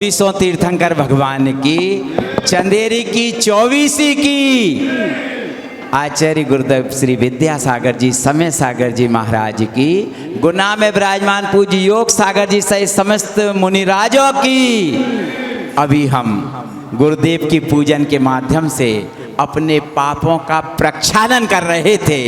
24 तीर्थंकर भगवान की, चंदेरी की 24 की, आचार्य गुरुदेव श्री विद्यासागर जी, समय सागर जी महाराज की, गुना में विराजमान पूज्य योग सागर जी सहित समस्त मुनिराजों की। अभी हम गुरुदेव की पूजन के माध्यम से अपने पापों का प्रक्षालन कर रहे थे।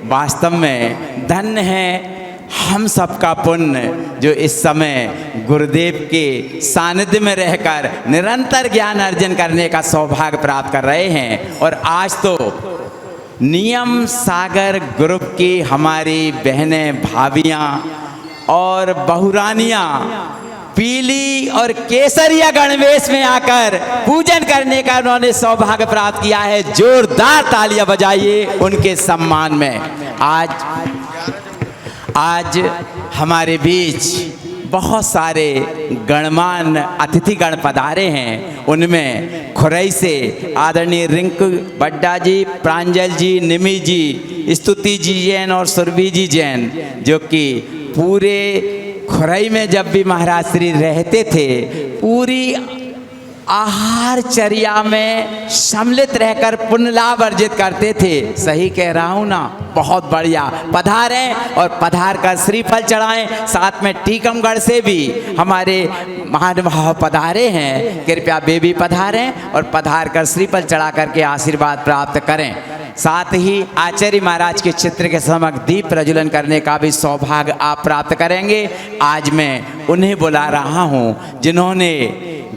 वास्तव में धन्य है हम सबका पुण्य जो इस समय गुरुदेव के सानिध्य में रहकर निरंतर ज्ञान अर्जन करने का सौभाग्य प्राप्त कर रहे हैं। और आज तो नियम सागर ग्रुप की हमारी बहनें, भाभियाँ और बहुरानियाँ पीली और केसरिया गणवेश में आकर पूजन करने का उन्होंने सौभाग्य प्राप्त किया है। जोरदार तालियां बजाइए उनके सम्मान में। आज हमारे बीच बहुत सारे गणमान अतिथिगण पधारे हैं। उनमें खुरई से आदरणीय रिंकू बड्डा जी, प्रांजल जी, निमी जी, स्तुति जी जैन और सुरभि जी जैन, जो कि पूरे खुरई में जब भी महाराज श्री रहते थे पूरी आहारचर्या में सम्मिलित रहकर पुण्य लाभ अर्जित करते थे। सही कह रहा हूँ ना? बहुत बढ़िया। पधारें और पधार कर श्रीफल चढ़ाएं। साथ में टीकमगढ़ से भी हमारे महानुभाव पधारे हैं, कृपया वे भी पधारें और पधार कर श्रीफल चढ़ा करके आशीर्वाद प्राप्त करें। साथ ही आचार्य महाराज के चित्र के समक्ष दीप प्रज्वलन करने का भी सौभाग्य आप प्राप्त करेंगे। आज मैं उन्हें बुला रहा हूँ जिन्होंने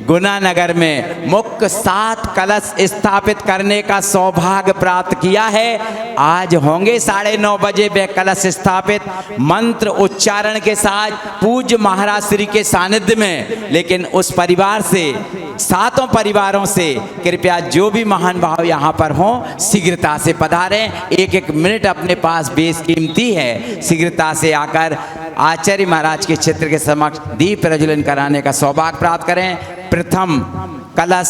गुना नगर में मुख्य 7 कलश स्थापित करने का सौभाग्य प्राप्त किया है। आज होंगे 9:30 बजे वे कलश स्थापित मंत्र उच्चारण के साथ पूज्य महाराज श्री के सानिध्य में। लेकिन उस परिवार से, 7 परिवारों से कृपया जो भी महान भाव यहाँ पर हों शीघ्रता से पधारें। 1-1 मिनट अपने पास बेशकीमती है। शीघ्रता से आकर आचार्य महाराज के चित्र के समक्ष दीप प्रज्वलन कराने का सौभाग्य प्राप्त करें। प्रथम कलश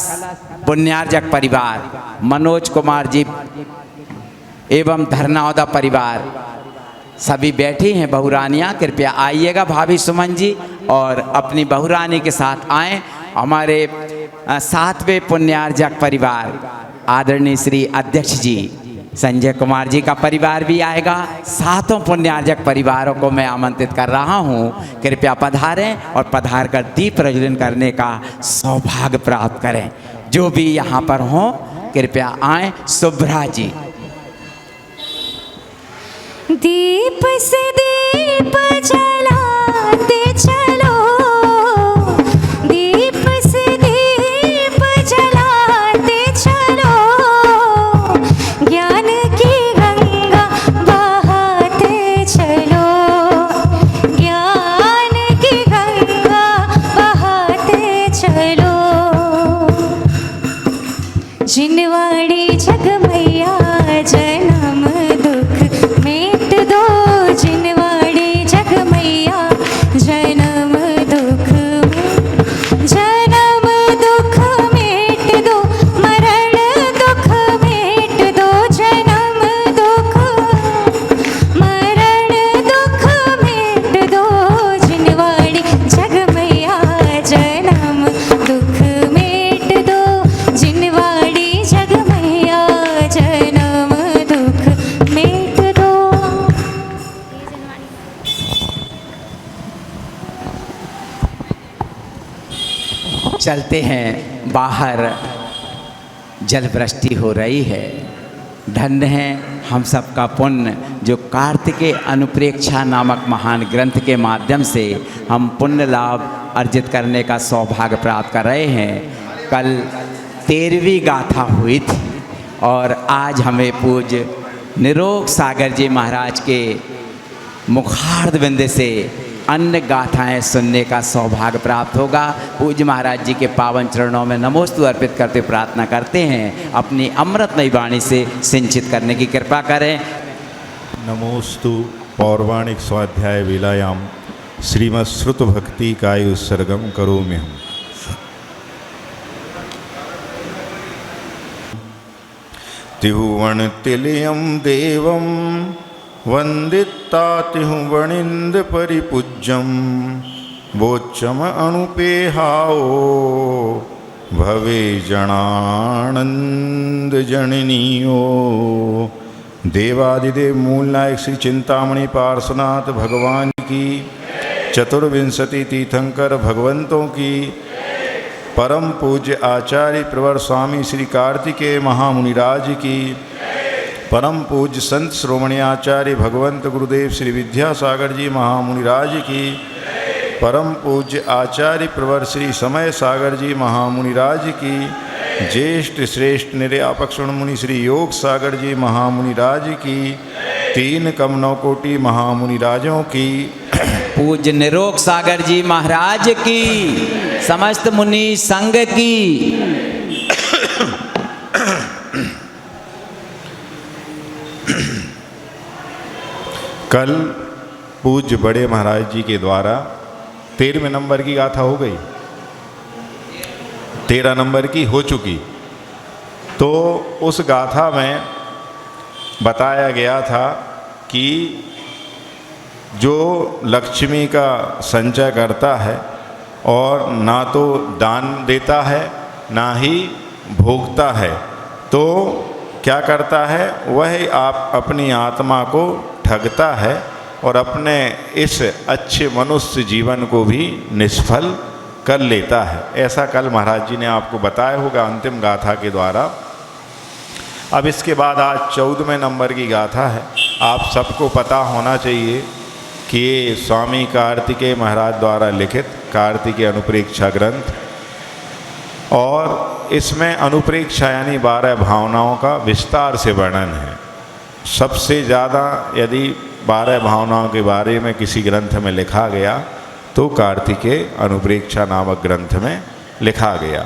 पुण्यार्जक परिवार मनोज कुमार जी एवं धरनावदा परिवार सभी बैठी हैं। बहुरानियाँ कृपया आइएगा, भाभी सुमन जी, और अपनी बहुरानी के साथ आएं। हमारे 7वें पुण्यार्जक परिवार आदरणीय श्री अध्यक्ष जी संजय कुमार जी का परिवार भी आएगा। 7 पुण्यार्जक परिवारों को मैं आमंत्रित कर रहा हूँ। कृपया पधारें और पधार कर दीप प्रज्वलन करने का सौभाग्य प्राप्त करें। जो भी यहाँ पर हों कृपया आएं। शुभ्रा जी, दीप से दीप जलाते चलो, दीप से दीप जलाते चलो, ज्ञान की गंगा बहाते चलो, ज्ञान की गंगा बहाते चलो। जिनवाड़ी जगमैया जन्म दुख मेट दो, जिनवाड़ी जगमैया जन्म दुख मेट दो, मरण दुख मेट दो, जन्म दुख मरण दुख मेट दो, जिनवाड़ी जगमैया जन्म दुख मेट दो, जिनवाड़ी जगमैया जन्म दुख मेट दो। चलते हैं बाहर, जल वृष्टि हो रही है। धन्य है हम सबका पुण्य जो कार्तिकेय अनुप्रेक्षा नामक महान ग्रंथ के माध्यम से हम पुण्य लाभ अर्जित करने का सौभाग्य प्राप्त कर रहे हैं। कल 13वीं गाथा हुई थी और आज हमें पूज्य निरोग सागर जी महाराज के मुखार्ध बिंद से अन्य गाथाएं सुनने का सौभाग्य प्राप्त होगा। पूज्य महाराज जी के पावन चरणों में नमोस्तु अर्पित करते प्रार्थना करते हैं अपनी अमृतमयी वाणी से सिंचित करने की कृपा करें। नमोस्तु पौर्वाणिक स्वाध्याय विलायाम श्रीमत्श्रुत भक्ति काय उत्सर्गम करोमि हम। तिहुवण तिलयम देवम वंदिता तिहुवणिंद परिपूज्यम वोच्चम अणुपेहाओ भवे जनानंद जननियो। देवादिदेव मूल नायक श्री चिंतामणि पार्श्वनाथ भगवान की, चतुर्विंशति तीर्थंकर भगवंतों की, परम पूज्य आचार्य प्रवर स्वामी श्री कार्तिकेय महामुनिराज की, परम पूज्य संत श्रोमणी आचार्य भगवंत गुरुदेव श्री विद्यासागर जी महामुनिराज की, परम पूज्य आचार्य प्रवर श्री समय सागर जी महामुनिराज की, ज्येष्ठ श्रेष्ठ निर्यापक मुनि श्री योग सागर जी महामुनिराज की, तीन कमनों कोटि महामुनिराजों की, पूज्य निरोग सागर जी महाराज की, समस्त मुनि संघ की। कल पूज्य बड़े महाराज जी के द्वारा 13वें नंबर की गाथा हो गई, 13 नंबर की हो चुकी। तो उस गाथा में बताया गया था कि जो लक्ष्मी का संचय करता है और ना तो दान देता है ना ही भोगता है, तो क्या करता है, वह आप अपनी आत्मा को ठगता है और अपने इस अच्छे मनुष्य जीवन को भी निष्फल कर लेता है। ऐसा कल महाराज जी ने आपको बताया होगा अंतिम गाथा के द्वारा। अब इसके बाद आज 14वें नंबर की गाथा है। आप सबको पता होना चाहिए कि ये स्वामी कार्तिकेय महाराज द्वारा लिखित कार्तिकेय अनुप्रेक्षा ग्रंथ, और इसमें अनुप्रेक्षा यानी 12 भावनाओं का विस्तार से वर्णन है। सबसे ज़्यादा यदि 12 भावनाओं के बारे में किसी ग्रंथ में लिखा गया तो कार्तिकेय अनुप्रेक्षा नामक ग्रंथ में लिखा गया।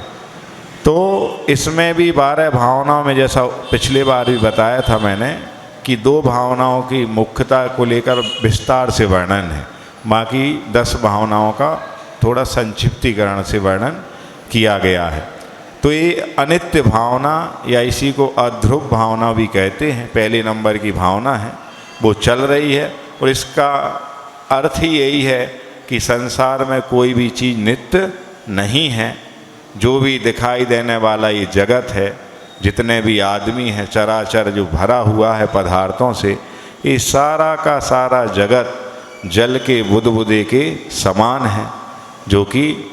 तो इसमें भी 12 भावनाओं में, जैसा पिछले बार भी बताया था मैंने, कि 2 भावनाओं की मुख्यता को लेकर विस्तार से वर्णन है, बाकी 10 भावनाओं का थोड़ा संक्षिप्तीकरण से वर्णन किया गया है। तो ये अनित्य भावना या इसी को अध्रुव भावना भी कहते हैं, पहले नंबर की भावना है, वो चल रही है। और इसका अर्थ ही यही है कि संसार में कोई भी चीज़ नित्य नहीं है। जो भी दिखाई देने वाला ये जगत है, जितने भी आदमी हैं, चराचर जो भरा हुआ है पदार्थों से, ये सारा का सारा जगत जल के बुदबुदे के समान है, जो कि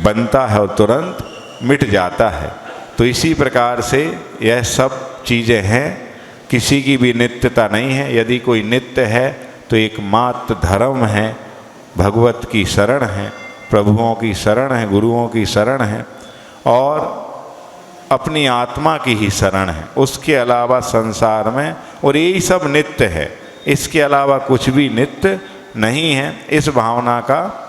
बनता है और तुरंत मिट जाता है। तो इसी प्रकार से यह सब चीज़ें हैं, किसी की भी नित्यता नहीं है। यदि कोई नित्य है तो एकमात्र धर्म है, भगवत की शरण है, प्रभुओं की शरण है, गुरुओं की शरण है और अपनी आत्मा की ही शरण है। उसके अलावा संसार में, और यही सब नित्य है, इसके अलावा कुछ भी नित्य नहीं है। इस भावना का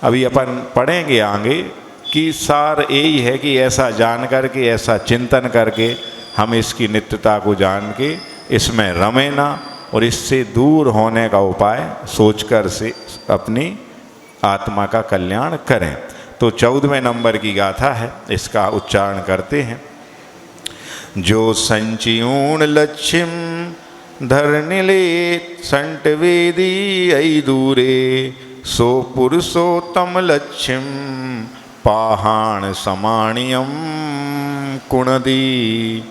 अभी अपन पढ़ेंगे आगे कि सार यही है कि ऐसा जान करके, ऐसा चिंतन करके हम इसकी नित्यता को जान के इसमें रमें ना, और इससे दूर होने का उपाय सोचकर से अपनी आत्मा का कल्याण करें। तो 14वें नंबर की गाथा है, इसका उच्चारण करते हैं। जो संचियूण लक्ष्यम धरनिले संट वेदी ऐ दूरे, सो पुरुषोत्तम लक्ष्यम पाहाण समाणियम कुणदी।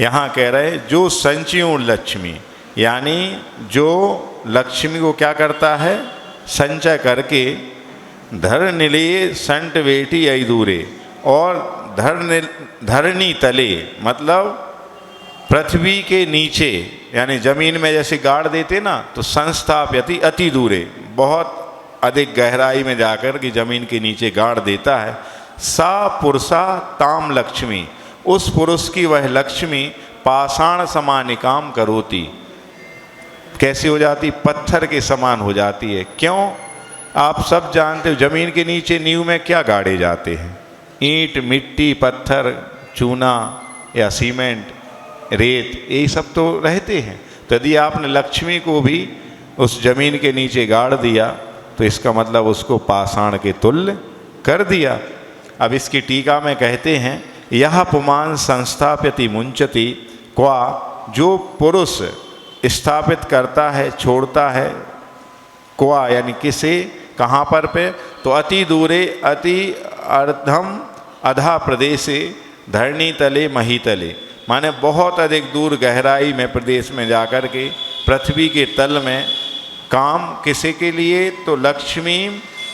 यहाँ कह रहे जो संचियूण लक्ष्मी, यानी जो लक्ष्मी को क्या करता है, संचय करके, धर निलये संट वेटी ऐ दूरे, और धरनी तले मतलब पृथ्वी के नीचे, यानी जमीन में जैसे गाड़ देते ना, तो संस्थाप्यति अति दूरे, बहुत अधिक गहराई में जाकर कि जमीन के नीचे गाड़ देता है। सा पुरुषा ताम लक्ष्मी, उस पुरुष की वह लक्ष्मी पाषाण समानिकाम करोति, कैसी हो जाती, पत्थर के समान हो जाती है। क्यों? आप सब जानते हो जमीन के नीचे नींव में क्या गाड़े जाते हैं, ईंट, मिट्टी, पत्थर, चूना या सीमेंट, रेत, यही सब तो रहते हैं। तो यदि आपने लक्ष्मी को भी उस जमीन के नीचे गाड़ दिया तो इसका मतलब उसको पाषाण के तुल्य कर दिया। अब इसकी टीका में कहते हैं, यह पुमान संस्थाप्यति मुंचति क्वा, जो पुरुष स्थापित करता है, छोड़ता है, क्वा यानी किसे, कहाँ पर पे? तो अति दूरे अति अर्धम अधा प्रदेशे धरणी तले मही तले, माने बहुत अधिक दूर गहराई में प्रदेश में जाकर के पृथ्वी के तल में काम किसी के लिए? तो लक्ष्मी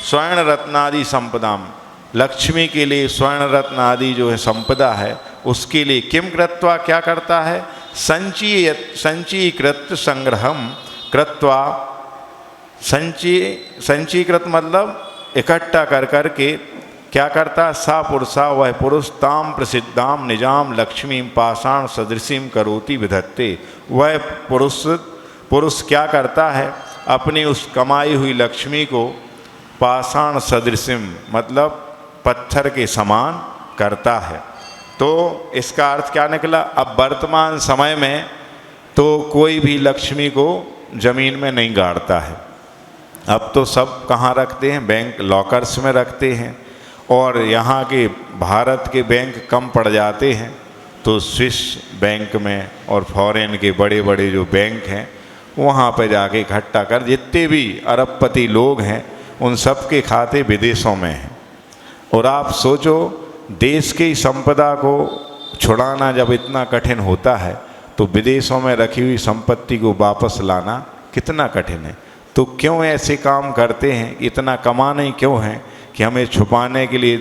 स्वर्ण रत्नादि संपदाम, लक्ष्मी के लिए स्वर्ण रत्न आदि जो है संपदा है उसके लिए किम कृत्वा, क्या करता है? संचीकृत संग्रहम कृत्वा, संचीकृत मतलब इकट्ठा कर कर के क्या करता? सा पुरुषा, वह पुरुष ताम प्रसिद्धाम निजाम लक्ष्मी पाषाण सदृशीम करोति विधत्ते, वह पुरुष क्या करता है? अपनी उस कमाई हुई लक्ष्मी को पाषाण सदृशिम मतलब पत्थर के समान करता है। तो इसका अर्थ क्या निकला? अब वर्तमान समय में तो कोई भी लक्ष्मी को जमीन में नहीं गाड़ता है, अब तो सब कहाँ रखते हैं? बैंक लॉकर्स में रखते हैं। और यहाँ के भारत के बैंक कम पड़ जाते हैं तो स्विस बैंक में और फॉरेन के बड़े बड़े जो बैंक हैं वहाँ पे जाके इकट्ठा कर, जितने भी अरबपति लोग हैं उन सब के खाते विदेशों में हैं। और आप सोचो देश की संपदा को छुड़ाना जब इतना कठिन होता है तो विदेशों में रखी हुई संपत्ति को वापस लाना कितना कठिन है। तो क्यों ऐसे काम करते हैं? इतना कमाना ही क्यों है कि हमें छुपाने के लिए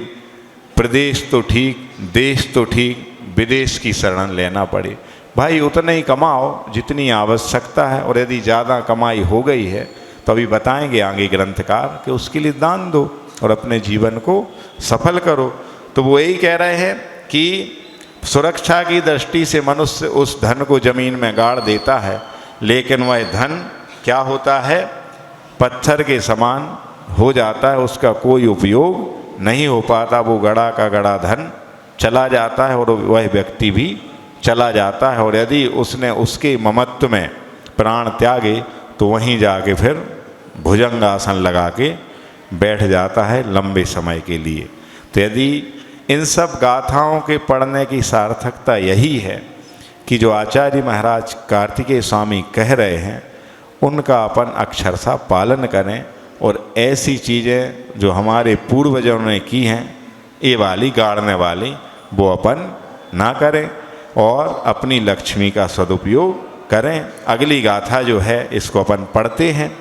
प्रदेश तो ठीक, देश तो ठीक, विदेश की शरण लेना पड़े? भाई उतना ही कमाओ जितनी आवश्यकता है, और यदि ज़्यादा कमाई हो गई है तो अभी बताएंगे आगे ग्रंथकार कि उसके लिए दान दो और अपने जीवन को सफल करो। तो वो यही कह रहे हैं कि सुरक्षा की दृष्टि से मनुष्य उस धन को जमीन में गाड़ देता है, लेकिन वह धन क्या होता है? पत्थर के समान हो जाता है, उसका कोई उपयोग नहीं हो पाता। वो गड़ा का गड़ा धन चला जाता है और वह व्यक्ति भी चला जाता है। और यदि उसने उसके ममत्व में प्राण त्यागे तो वहीं जाके फिर भुजंगासन लगा के बैठ जाता है लंबे समय के लिए। तो यदि इन सब गाथाओं के पढ़ने की सार्थकता यही है कि जो आचार्य महाराज कार्तिकेय स्वामी कह रहे हैं उनका अपन अक्षरशः पालन करें, और ऐसी चीज़ें जो हमारे पूर्वजों ने की हैं ये वाली गाड़ने वाली वो अपन ना करें और अपनी लक्ष्मी का सदुपयोग करें। अगली गाथा जो है इसको अपन पढ़ते हैं।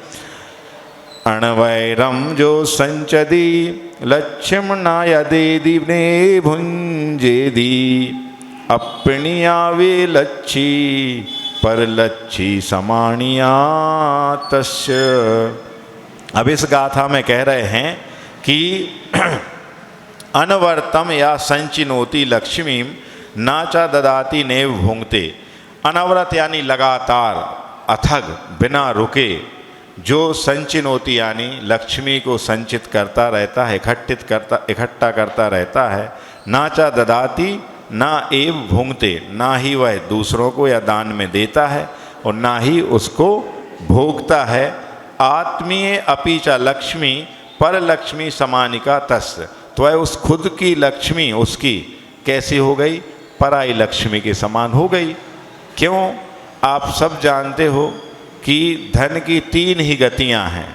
अणवैरम जो संचदी लक्ष्मणा यदि ने भुंजेदी अपनिया वे लच्छी पर लच्छी समाणिया तस्य। अब इस गाथा में कह रहे हैं कि अनवर्तम या संचिनोति लक्ष्मीम नाचा ददाती नेव भुंगते। अनवरत यानी लगातार, अथक, बिना रुके, जो संचिनोति यानी लक्ष्मी को संचित करता रहता है, इकट्ठा करता रहता है। नाचा ददाती, ना एव भुंगते, ना ही वह दूसरों को या दान में देता है और ना ही उसको भोगता है। आत्मीय अपीचा लक्ष्मी पर लक्ष्मी समानिका तस्य। तो वह उस खुद की लक्ष्मी उसकी कैसी हो गई? पराई लक्ष्मी के समान हो गई। क्यों? आप सब जानते हो कि धन की 3 ही गतियां हैं।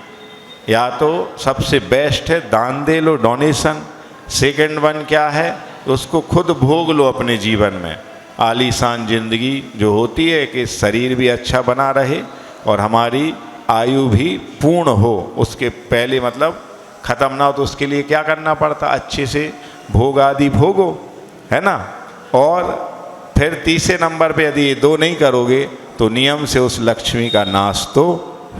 या तो सबसे बेस्ट है दान दे लो, डोनेशन। सेकंड वन क्या है? उसको खुद भोग लो अपने जीवन में। आलीशान जिंदगी जो होती है कि शरीर भी अच्छा बना रहे और हमारी आयु भी पूर्ण हो, उसके पहले मतलब ख़त्म ना हो, तो उसके लिए क्या करना पड़ता? अच्छे से भोग आदि भोगो, है ना। और फिर तीसरे नंबर पे यदि ये 2 नहीं करोगे तो नियम से उस लक्ष्मी का नाश तो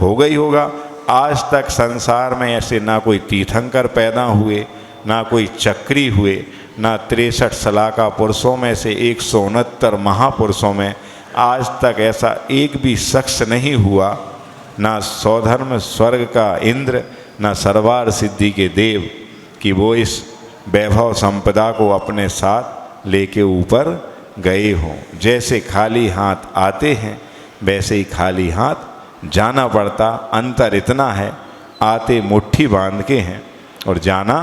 होगा ही होगा। आज तक संसार में ऐसे ना कोई तीर्थंकर पैदा हुए, ना कोई चक्री हुए, ना 63 सलाका पुरुषों में से 169 महापुरुषों में आज तक ऐसा एक भी शख्स नहीं हुआ, ना सौधर्म स्वर्ग का इंद्र, ना सरवार सिद्धि के देव, कि वो इस वैभव संपदा को अपने साथ लेके ऊपर गए हों। जैसे खाली हाथ आते हैं वैसे ही खाली हाथ जाना पड़ता। अंतर इतना है, आते मुट्ठी बांध के हैं और जाना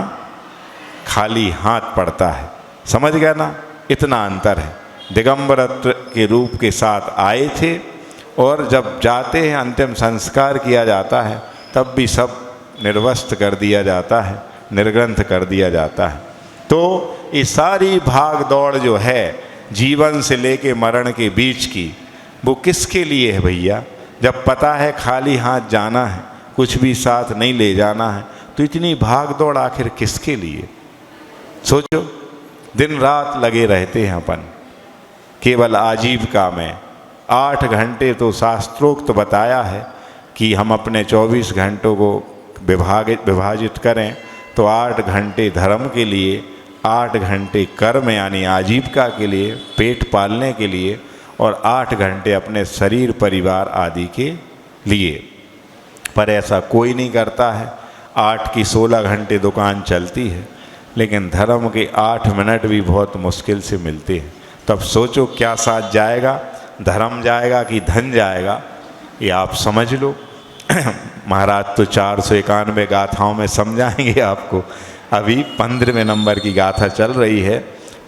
खाली हाथ पड़ता है। समझ गया ना? इतना अंतर है। दिगंबरत्व के रूप के साथ आए थे और जब जाते हैं अंतिम संस्कार किया जाता है तब भी सब निर्वस्त कर दिया जाता है, निर्ग्रंथ कर दिया जाता है। तो ये सारी भाग दौड़ जो है जीवन से लेके मरण के बीच की, वो किसके लिए है भैया? जब पता है खाली हाथ जाना है, कुछ भी साथ नहीं ले जाना है, तो इतनी भाग दौड़ आखिर किसके लिए? सोचो, दिन रात लगे रहते हैं अपन केवल आजीविका में। 8 घंटे तो शास्त्रोक्त बताया है कि हम अपने 24 घंटों को विभाजित करें तो 8 घंटे धर्म के लिए, 8 घंटे कर्म यानी आजीविका के लिए, पेट पालने के लिए, और 8 घंटे अपने शरीर परिवार आदि के लिए। पर ऐसा कोई नहीं करता है। 8 की 16 घंटे दुकान चलती है, लेकिन धर्म के 8 मिनट भी बहुत मुश्किल से मिलते हैं। तब सोचो क्या साथ जाएगा, धर्म जाएगा कि धन जाएगा, ये आप समझ लो। महाराज तो 491 गाथाओं में समझाएंगे आपको। अभी 15वें नंबर की गाथा चल रही है,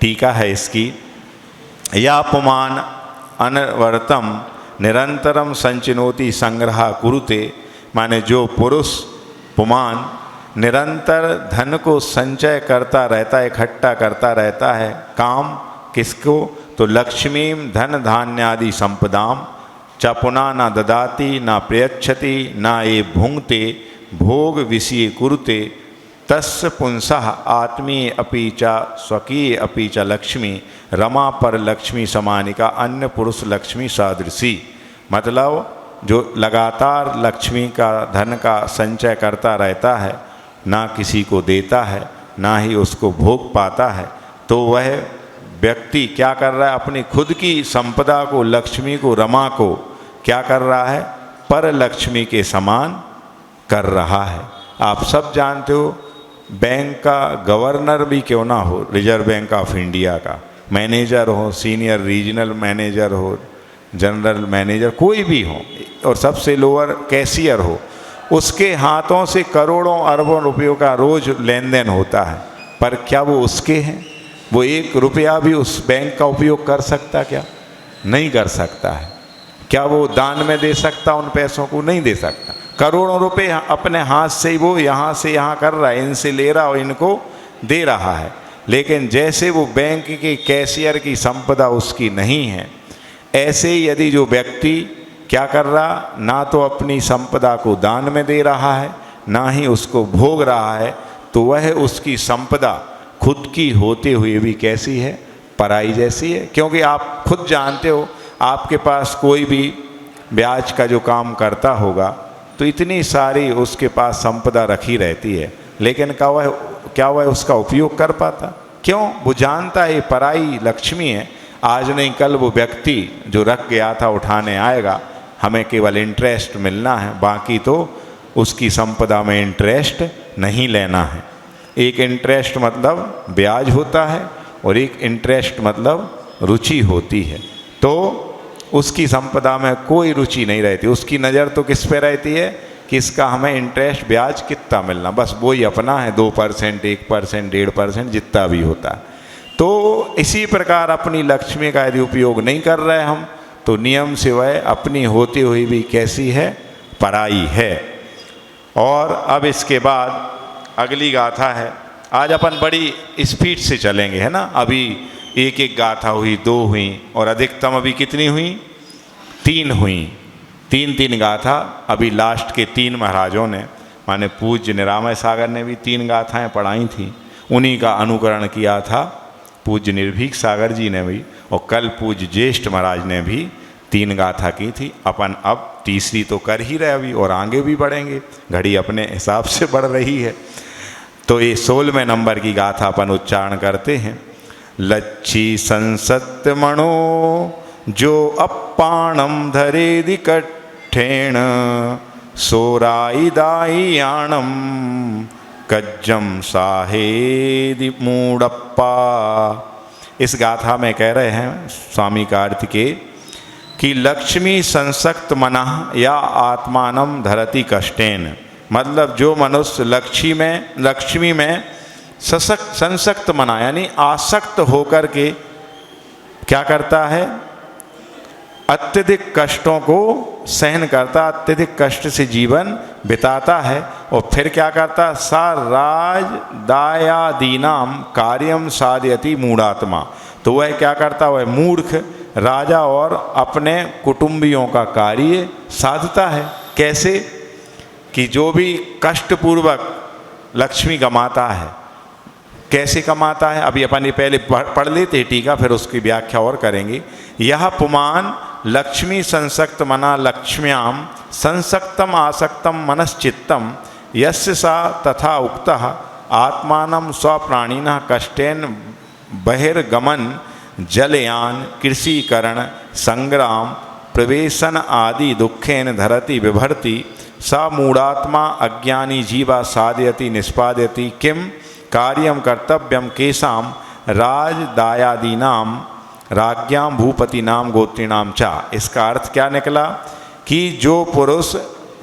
टीका है इसकी। या पुमान अनवर्तम निरंतरम संचिनोति संग्रह कुरुते, माने जो पुरुष पुमान निरंतर धन को संचय करता रहता है, इकट्ठा करता रहता है। काम किसको? तो लक्ष्मीम धन धान्यादि संपदाम च पुनः न ददाति न प्रयच्छति न ये भुंगते भोग विषय कुरुते तस्य पुंसः आत्मीय अपि च स्वकीय अपि च लक्ष्मी रमा पर लक्ष्मी समानिका अन्य पुरुष लक्ष्मी सादृशी। मतलब जो लगातार लक्ष्मी का धन का संचय करता रहता है, ना किसी को देता है, ना ही उसको भोग पाता है, तो वह व्यक्ति क्या कर रहा है? अपनी खुद की संपदा को, लक्ष्मी को, रमा को क्या कर रहा है? पर लक्ष्मी के समान कर रहा है। आप सब जानते हो, बैंक का गवर्नर भी क्यों ना हो, रिजर्व बैंक ऑफ इंडिया का मैनेजर हो, सीनियर रीजनल मैनेजर हो, जनरल मैनेजर कोई भी हो, और सबसे लोअर कैशियर हो, उसके हाथों से करोड़ों अरबों रुपयों का रोज लेन देन होता है। पर क्या वो उसके हैं? वो 1 रुपया भी उस बैंक का उपयोग कर सकता? क्या नहीं कर सकता है। क्या वो दान में दे सकता उन पैसों को? नहीं दे सकता। करोड़ों रुपए अपने हाथ से ही वो यहाँ से यहाँ कर रहा है, इनसे ले रहा और इनको दे रहा है। लेकिन जैसे वो बैंक के कैशियर की संपदा उसकी नहीं है, ऐसे यदि जो व्यक्ति क्या कर रहा, ना तो अपनी संपदा को दान में दे रहा है, ना ही उसको भोग रहा है, तो वह उसकी संपदा खुद की होते हुए भी कैसी है? पराई जैसी है। क्योंकि आप खुद जानते हो, आपके पास कोई भी ब्याज का जो काम करता होगा तो इतनी सारी उसके पास संपदा रखी रहती है, लेकिन क्या वह उसका उपयोग कर पाता? क्यों? वो जानता है पराई लक्ष्मी है, आज नहीं कल वो व्यक्ति जो रख गया था उठाने आएगा, हमें केवल इंटरेस्ट मिलना है, बाकी तो उसकी संपदा में इंटरेस्ट नहीं लेना है। एक इंटरेस्ट मतलब ब्याज होता है और एक इंटरेस्ट मतलब रुचि होती है। तो उसकी संपदा में कोई रुचि नहीं रहती, उसकी नज़र तो किस पे रहती है कि इसका हमें इंटरेस्ट ब्याज कितना मिलना, बस वो ही अपना है, 2%, 1%, 1.5% जितना भी होता है। तो इसी प्रकार अपनी लक्ष्मी का यदि उपयोग नहीं कर रहे हम, तो नियम से वह अपनी होती हुई भी कैसी है? पराई है। और अब इसके बाद अगली गाथा है। आज अपन बड़ी स्पीड से चलेंगे, है ना। अभी एक एक गाथा हुई, 2 हुई, और अधिकतम अभी कितनी हुई? 3 हुई। 3 गाथा अभी लास्ट के 3 महाराजों ने, माने पूज्य निरामय सागर ने भी 3 गाथाएं पढ़ाई थी, उन्हीं का अनुकरण किया था पूज्य निर्भीक सागर जी ने भी, और कल पूज्य ज्येष्ठ महाराज ने भी 3 गाथा की थी। अपन अब तीसरी तो कर ही रहे अभी, और आगे भी बढ़ेंगे, घड़ी अपने हिसाब से बढ़ रही है। तो ये 16वें नंबर की गाथा अपन उच्चारण करते हैं। लच्छी संसत्य मणो जो अपाणम धरेदि कट्ठेण सोराई दायाणम कज्जम साहेदि मूडप्पा। इस गाथा में कह रहे हैं स्वामी कार्तिकेय कि लक्ष्मी संसक्त मनः या आत्मानम धरति कष्टेन, मतलब जो मनुष्य लक्ष्मी में संसक्त मना यानी आसक्त होकर के क्या करता है? अत्यधिक कष्टों को सहन करता, अत्यधिक कष्ट से जीवन बिताता है। और फिर क्या करता, सा राज दायादीनाम कार्यम साधयति मूढ़ात्मा। तो वह क्या करता, वह मूर्ख राजा और अपने कुटुंबियों का कार्य साधता है। कैसे कि जो भी कष्टपूर्वक लक्ष्मी कमाता है, कैसे कमाता है, अभी अपन ये पहले पढ़ लेते टीका, फिर उसकी व्याख्या और करेंगे। यह पुमान लक्ष्मी संसक्त मना लक्ष्म्याम संसक्तम आसक्तम मनश्चित्तम यस्य सा तथा उक्तः आत्मानं स्वप्राणिनः कष्टेन बहिर्गमन जलयान कृषिकरण संग्राम प्रवेशन आदि दुखेन धरति बिभर्ति सा मूढ़ात्मा अज्ञानी जीवा साधयति निष्पादयति किम कार्यम कर्तव्यम केशाम राजदायादीनाम राज्ञाम भूपतिनाम गोत्रीणाम चा। इसका अर्थ क्या निकला कि जो पुरुष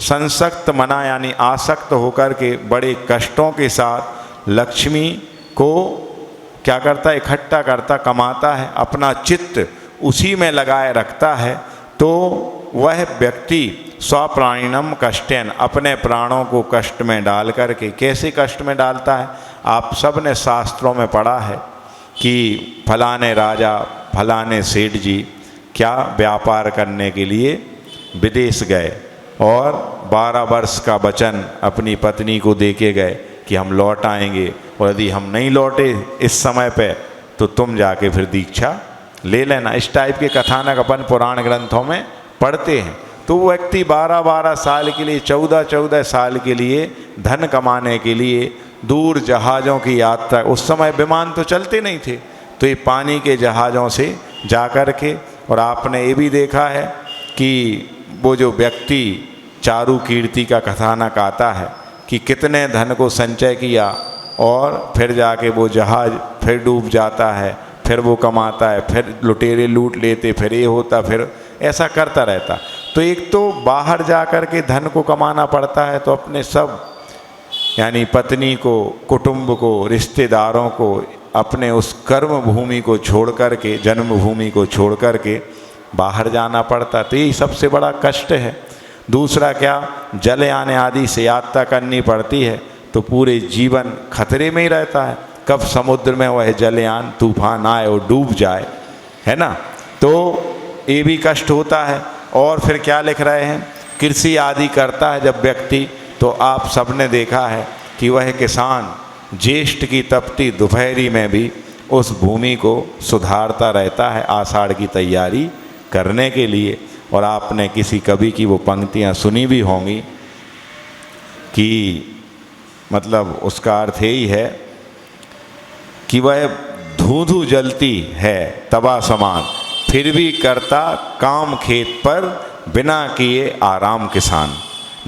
संसक्त मना यानी आसक्त होकर के बड़े कष्टों के साथ लक्ष्मी को क्या करता है, इकट्ठा करता, कमाता है, अपना चित्त उसी में लगाए रखता है, तो वह व्यक्ति स्वप्राणिनम कष्टेन अपने प्राणों को कष्ट में डाल करके, कैसे कष्ट में डालता है, आप सब ने शास्त्रों में पढ़ा है कि फलाने राजा फलाने सेठ जी क्या व्यापार करने के लिए विदेश गए और 12 वर्ष का वचन अपनी पत्नी को दे के गए कि हम लौट आएंगे, और यदि हम नहीं लौटे इस समय पे तो तुम जाके फिर दीक्षा ले लेना। इस टाइप के कथानक अपन पुराण ग्रंथों में पढ़ते हैं। तो वो व्यक्ति 12-12 साल के लिए, 14-14 साल के लिए धन कमाने के लिए दूर जहाज़ों की यात्रा, उस समय विमान तो चलते नहीं थे, तो ये पानी के जहाज़ों से जा कर के, और आपने ये भी देखा है कि वो जो व्यक्ति चारु कीर्ति का कथानक आता है कि कितने धन को संचय किया और फिर जाके वो जहाज़ फिर डूब जाता है, फिर वो कमाता है, फिर लुटेरे लूट लेते, फिर ये होता, फिर ऐसा करता रहता। तो एक तो बाहर जा कर के धन को कमाना पड़ता है, तो अपने सब यानी पत्नी को, कुटुंब को, रिश्तेदारों को, अपने उस कर्म भूमि को छोड़ कर के, जन्मभूमि को छोड़ कर के बाहर जाना पड़ता। तो यही सबसे बड़ा कष्ट है। दूसरा क्या, जलयान आदि से यात्रा करनी पड़ती है, तो पूरे जीवन खतरे में ही रहता है, कब समुद्र में वह जलयान तूफान आए और डूब जाए, है ना। तो ये भी कष्ट होता है। और फिर क्या लिख रहे हैं, कृषि आदि करता है जब व्यक्ति, तो आप सबने देखा है कि वह किसान ज्येष्ठ की तपती दोपहरी में भी उस भूमि को सुधारता रहता है आषाढ़ की तैयारी करने के लिए। और आपने किसी कवि की वो पंक्तियाँ सुनी भी होंगी कि मतलब उसका अर्थ यही है कि वह धूधू जलती है तवा समान, फिर भी करता काम खेत पर बिना किए आराम किसान।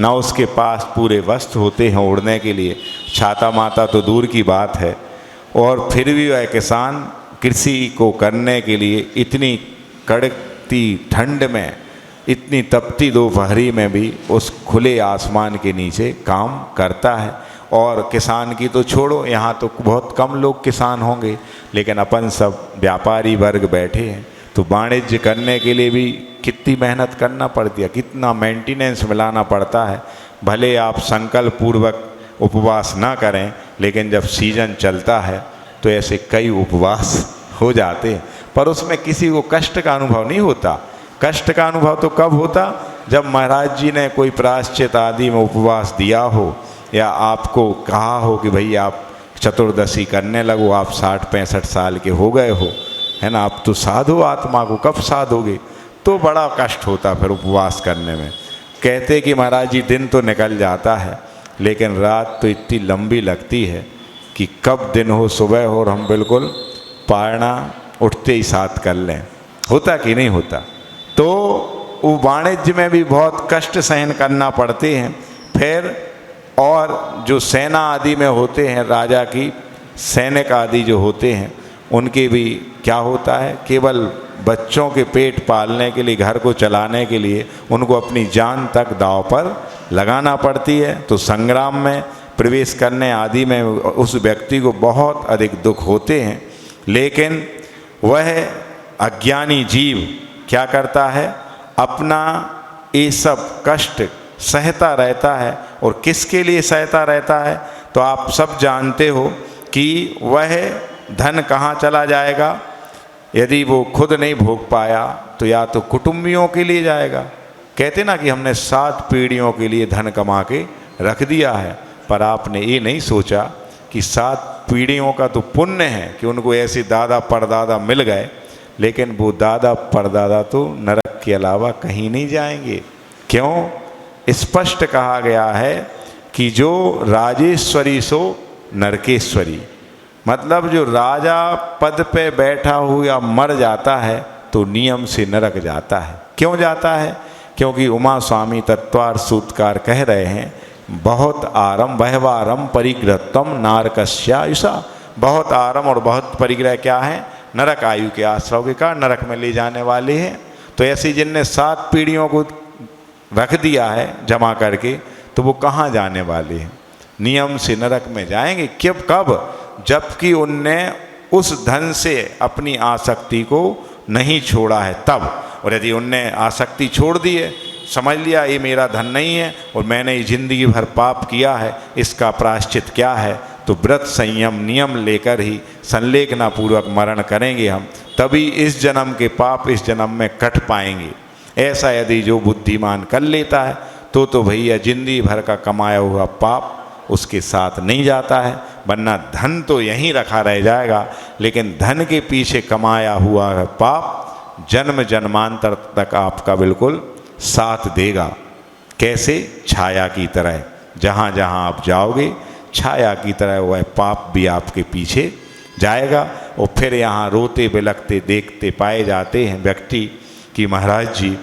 न उसके पास पूरे वस्त्र होते हैं ओढ़ने के लिए, छाता माता तो दूर की बात है, और फिर भी वह किसान कृषि को करने के लिए इतनी कड़कती ठंड में, इतनी तपती दोपहरी में भी उस खुले आसमान के नीचे काम करता है। और किसान की तो छोड़ो, यहाँ तो बहुत कम लोग किसान होंगे, लेकिन अपन सब व्यापारी वर्ग बैठे हैं, तो वाणिज्य करने के लिए भी कितनी मेहनत करना पड़ती है, कितना मेंटेनेंस मिलाना पड़ता है। भले आप संकल्प पूर्वक उपवास ना करें, लेकिन जब सीजन चलता है तो ऐसे कई उपवास हो जाते हैं, पर उसमें किसी को कष्ट का अनुभव नहीं होता। कष्ट का अनुभव तो कब होता, जब महाराज जी ने कोई प्रायश्चित आदि में उपवास दिया हो, या आपको कहा हो कि भाई आप चतुर्दशी करने लगो, आप 60-65 साल के हो गए हो, है ना, आप तो साधो आत्मा को, कब साधोगे, तो बड़ा कष्ट होता फिर उपवास करने में। कहते कि महाराज जी दिन तो निकल जाता है, लेकिन रात तो इतनी लंबी लगती है कि कब दिन हो, सुबह हो, और हम बिल्कुल पारना उठते ही साथ कर लें। होता कि नहीं होता। तो वो वाणिज्य में भी बहुत कष्ट सहन करना पड़ते हैं। फिर और जो सेना आदि में होते हैं, राजा की सैनिक आदि जो होते हैं, उनके भी क्या होता है, केवल बच्चों के पेट पालने के लिए, घर को चलाने के लिए उनको अपनी जान तक दांव पर लगाना पड़ती है। तो संग्राम में प्रवेश करने आदि में उस व्यक्ति को बहुत अधिक दुख होते हैं। लेकिन वह अज्ञानी जीव क्या करता है, अपना ये सब कष्ट सहता रहता है। और किसके लिए सहता रहता है? तो आप सब जानते हो कि वह धन कहाँ चला जाएगा। यदि वो खुद नहीं भोग पाया तो या तो कुटुंबियों के लिए जाएगा। कहते ना कि हमने 7 पीढ़ियों के लिए धन कमा के रख दिया है, पर आपने ये नहीं सोचा कि 7 पीढ़ियों का तो पुण्य है कि उनको ऐसे दादा परदादा मिल गए, लेकिन वो दादा परदादा तो नरक के अलावा कहीं नहीं जाएंगे। क्यों? स्पष्ट कहा गया है कि जो राजेश्वरी सो नरकेश्वरी, मतलब जो राजा पद पे बैठा हुआ मर जाता है तो नियम से नरक जाता है। क्यों जाता है? क्योंकि उमा स्वामी तत्वार सूत्रकार कह रहे हैं, बहुत आरम व्यवहारम परिग्रहत्वम नारकस्यायुषा। बहुत आरम और बहुत परिग्रह क्या है? नरक आयु के आश्रव के कारण नरक में ले जाने वाले हैं। तो ऐसी जिनने 7 पीढ़ियों को रख दिया है जमा करके, तो वो कहाँ जाने वाले हैं? नियम से नरक में जाएंगे। कब? जबकि उनने उस धन से अपनी आसक्ति को नहीं छोड़ा है तब। और यदि उनने आसक्ति छोड़ दी है, समझ लिया ये मेरा धन नहीं है और मैंने ये जिंदगी भर पाप किया है, इसका प्रायश्चित क्या है, तो व्रत संयम नियम लेकर ही संलेखना पूर्वक मरण करेंगे हम, तभी इस जन्म के पाप इस जन्म में कट पाएंगे। ऐसा यदि जो बुद्धिमान कर लेता है तो भैया जिंदगी भर का कमाया हुआ पाप उसके साथ नहीं जाता है। वरना धन तो यहीं रखा रह जाएगा, लेकिन धन के पीछे कमाया हुआ पाप जन्म जन्मांतर तक आपका बिल्कुल साथ देगा। कैसे? छाया की तरह, जहाँ जहाँ आप जाओगे छाया की तरह वह पाप भी आपके पीछे जाएगा। और फिर यहाँ रोते बिलखते देखते पाए जाते हैं व्यक्ति कि महाराज जी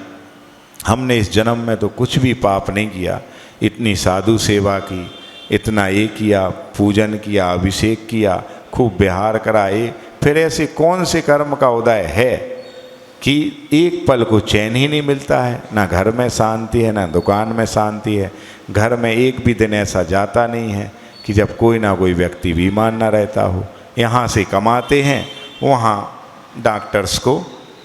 हमने इस जन्म में तो कुछ भी पाप नहीं किया, इतनी साधु सेवा की, इतना ये किया, पूजन किया, अभिषेक किया, खूब विहार कराए, फिर ऐसे कौन से कर्म का उदय है कि एक पल को चैन ही नहीं मिलता है, ना घर में शांति है ना दुकान में शांति है। घर में एक भी दिन ऐसा जाता नहीं है कि जब कोई ना कोई व्यक्ति बीमार ना रहता हो। यहाँ से कमाते हैं, वहाँ डॉक्टर्स को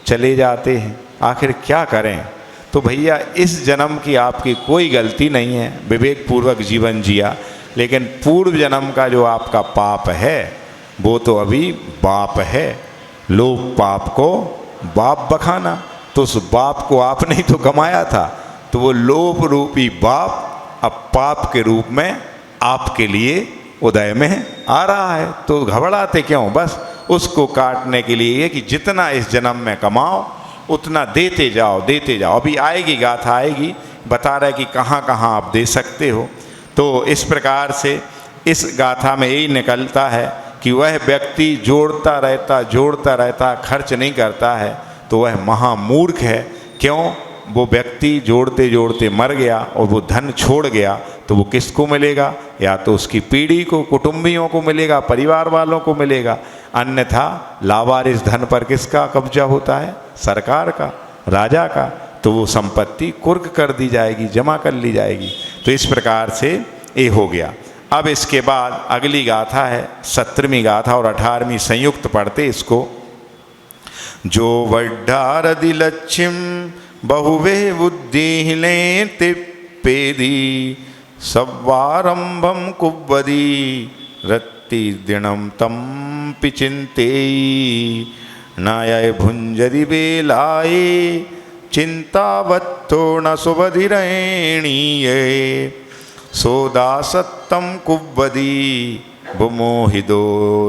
चले जाते हैं, आखिर क्या करें। तो भैया इस जन्म की आपकी कोई गलती नहीं है, विवेक पूर्वक जीवन जिया, लेकिन पूर्व जन्म का जो आपका पाप है वो तो अभी बाप है। लोभ पाप को बाप बखाना, तो उस बाप को आपने ही तो कमाया था, तो वो लोभ रूपी बाप अब पाप के रूप में आपके लिए उदय में आ रहा है। तो घबराते क्यों? बस उसको काटने के लिए कि जितना इस जन्म में कमाओ उतना देते जाओ देते जाओ। अभी आएगी गाथा, आएगी, बता रहा है कि कहाँ कहाँ आप दे सकते हो। तो इस प्रकार से इस गाथा में यही निकलता है कि वह व्यक्ति जोड़ता रहता खर्च नहीं करता है तो वह महामूर्ख है। क्यों? वो व्यक्ति जोड़ते जोड़ते मर गया और वो धन छोड़ गया, तो वो किसको मिलेगा? या तो उसकी पीढ़ी को, कुटुंबियों को मिलेगा, परिवार वालों को मिलेगा। अन्यथा लावारिस धन पर किसका कब्जा होता है? सरकार का, राजा का। तो वो संपत्ति कुर्क कर दी जाएगी, जमा कर ली जाएगी। तो इस प्रकार से ये हो गया। अब इसके बाद अगली गाथा है 17वीं गाथा और 18वीं संयुक्त पढ़ते इसको। जो वड्ढारदि लक्ष्यम बहुवे बुद्धिले तिप्पेदी सवारंभम कुब्बदी रत्ति दिनम तम पिचिंतेयी नाय भुंजदि बेलाये चिंतावत्तो न सुबधिरणीये सोदासत्तम कुब्बदी बुमोहिदो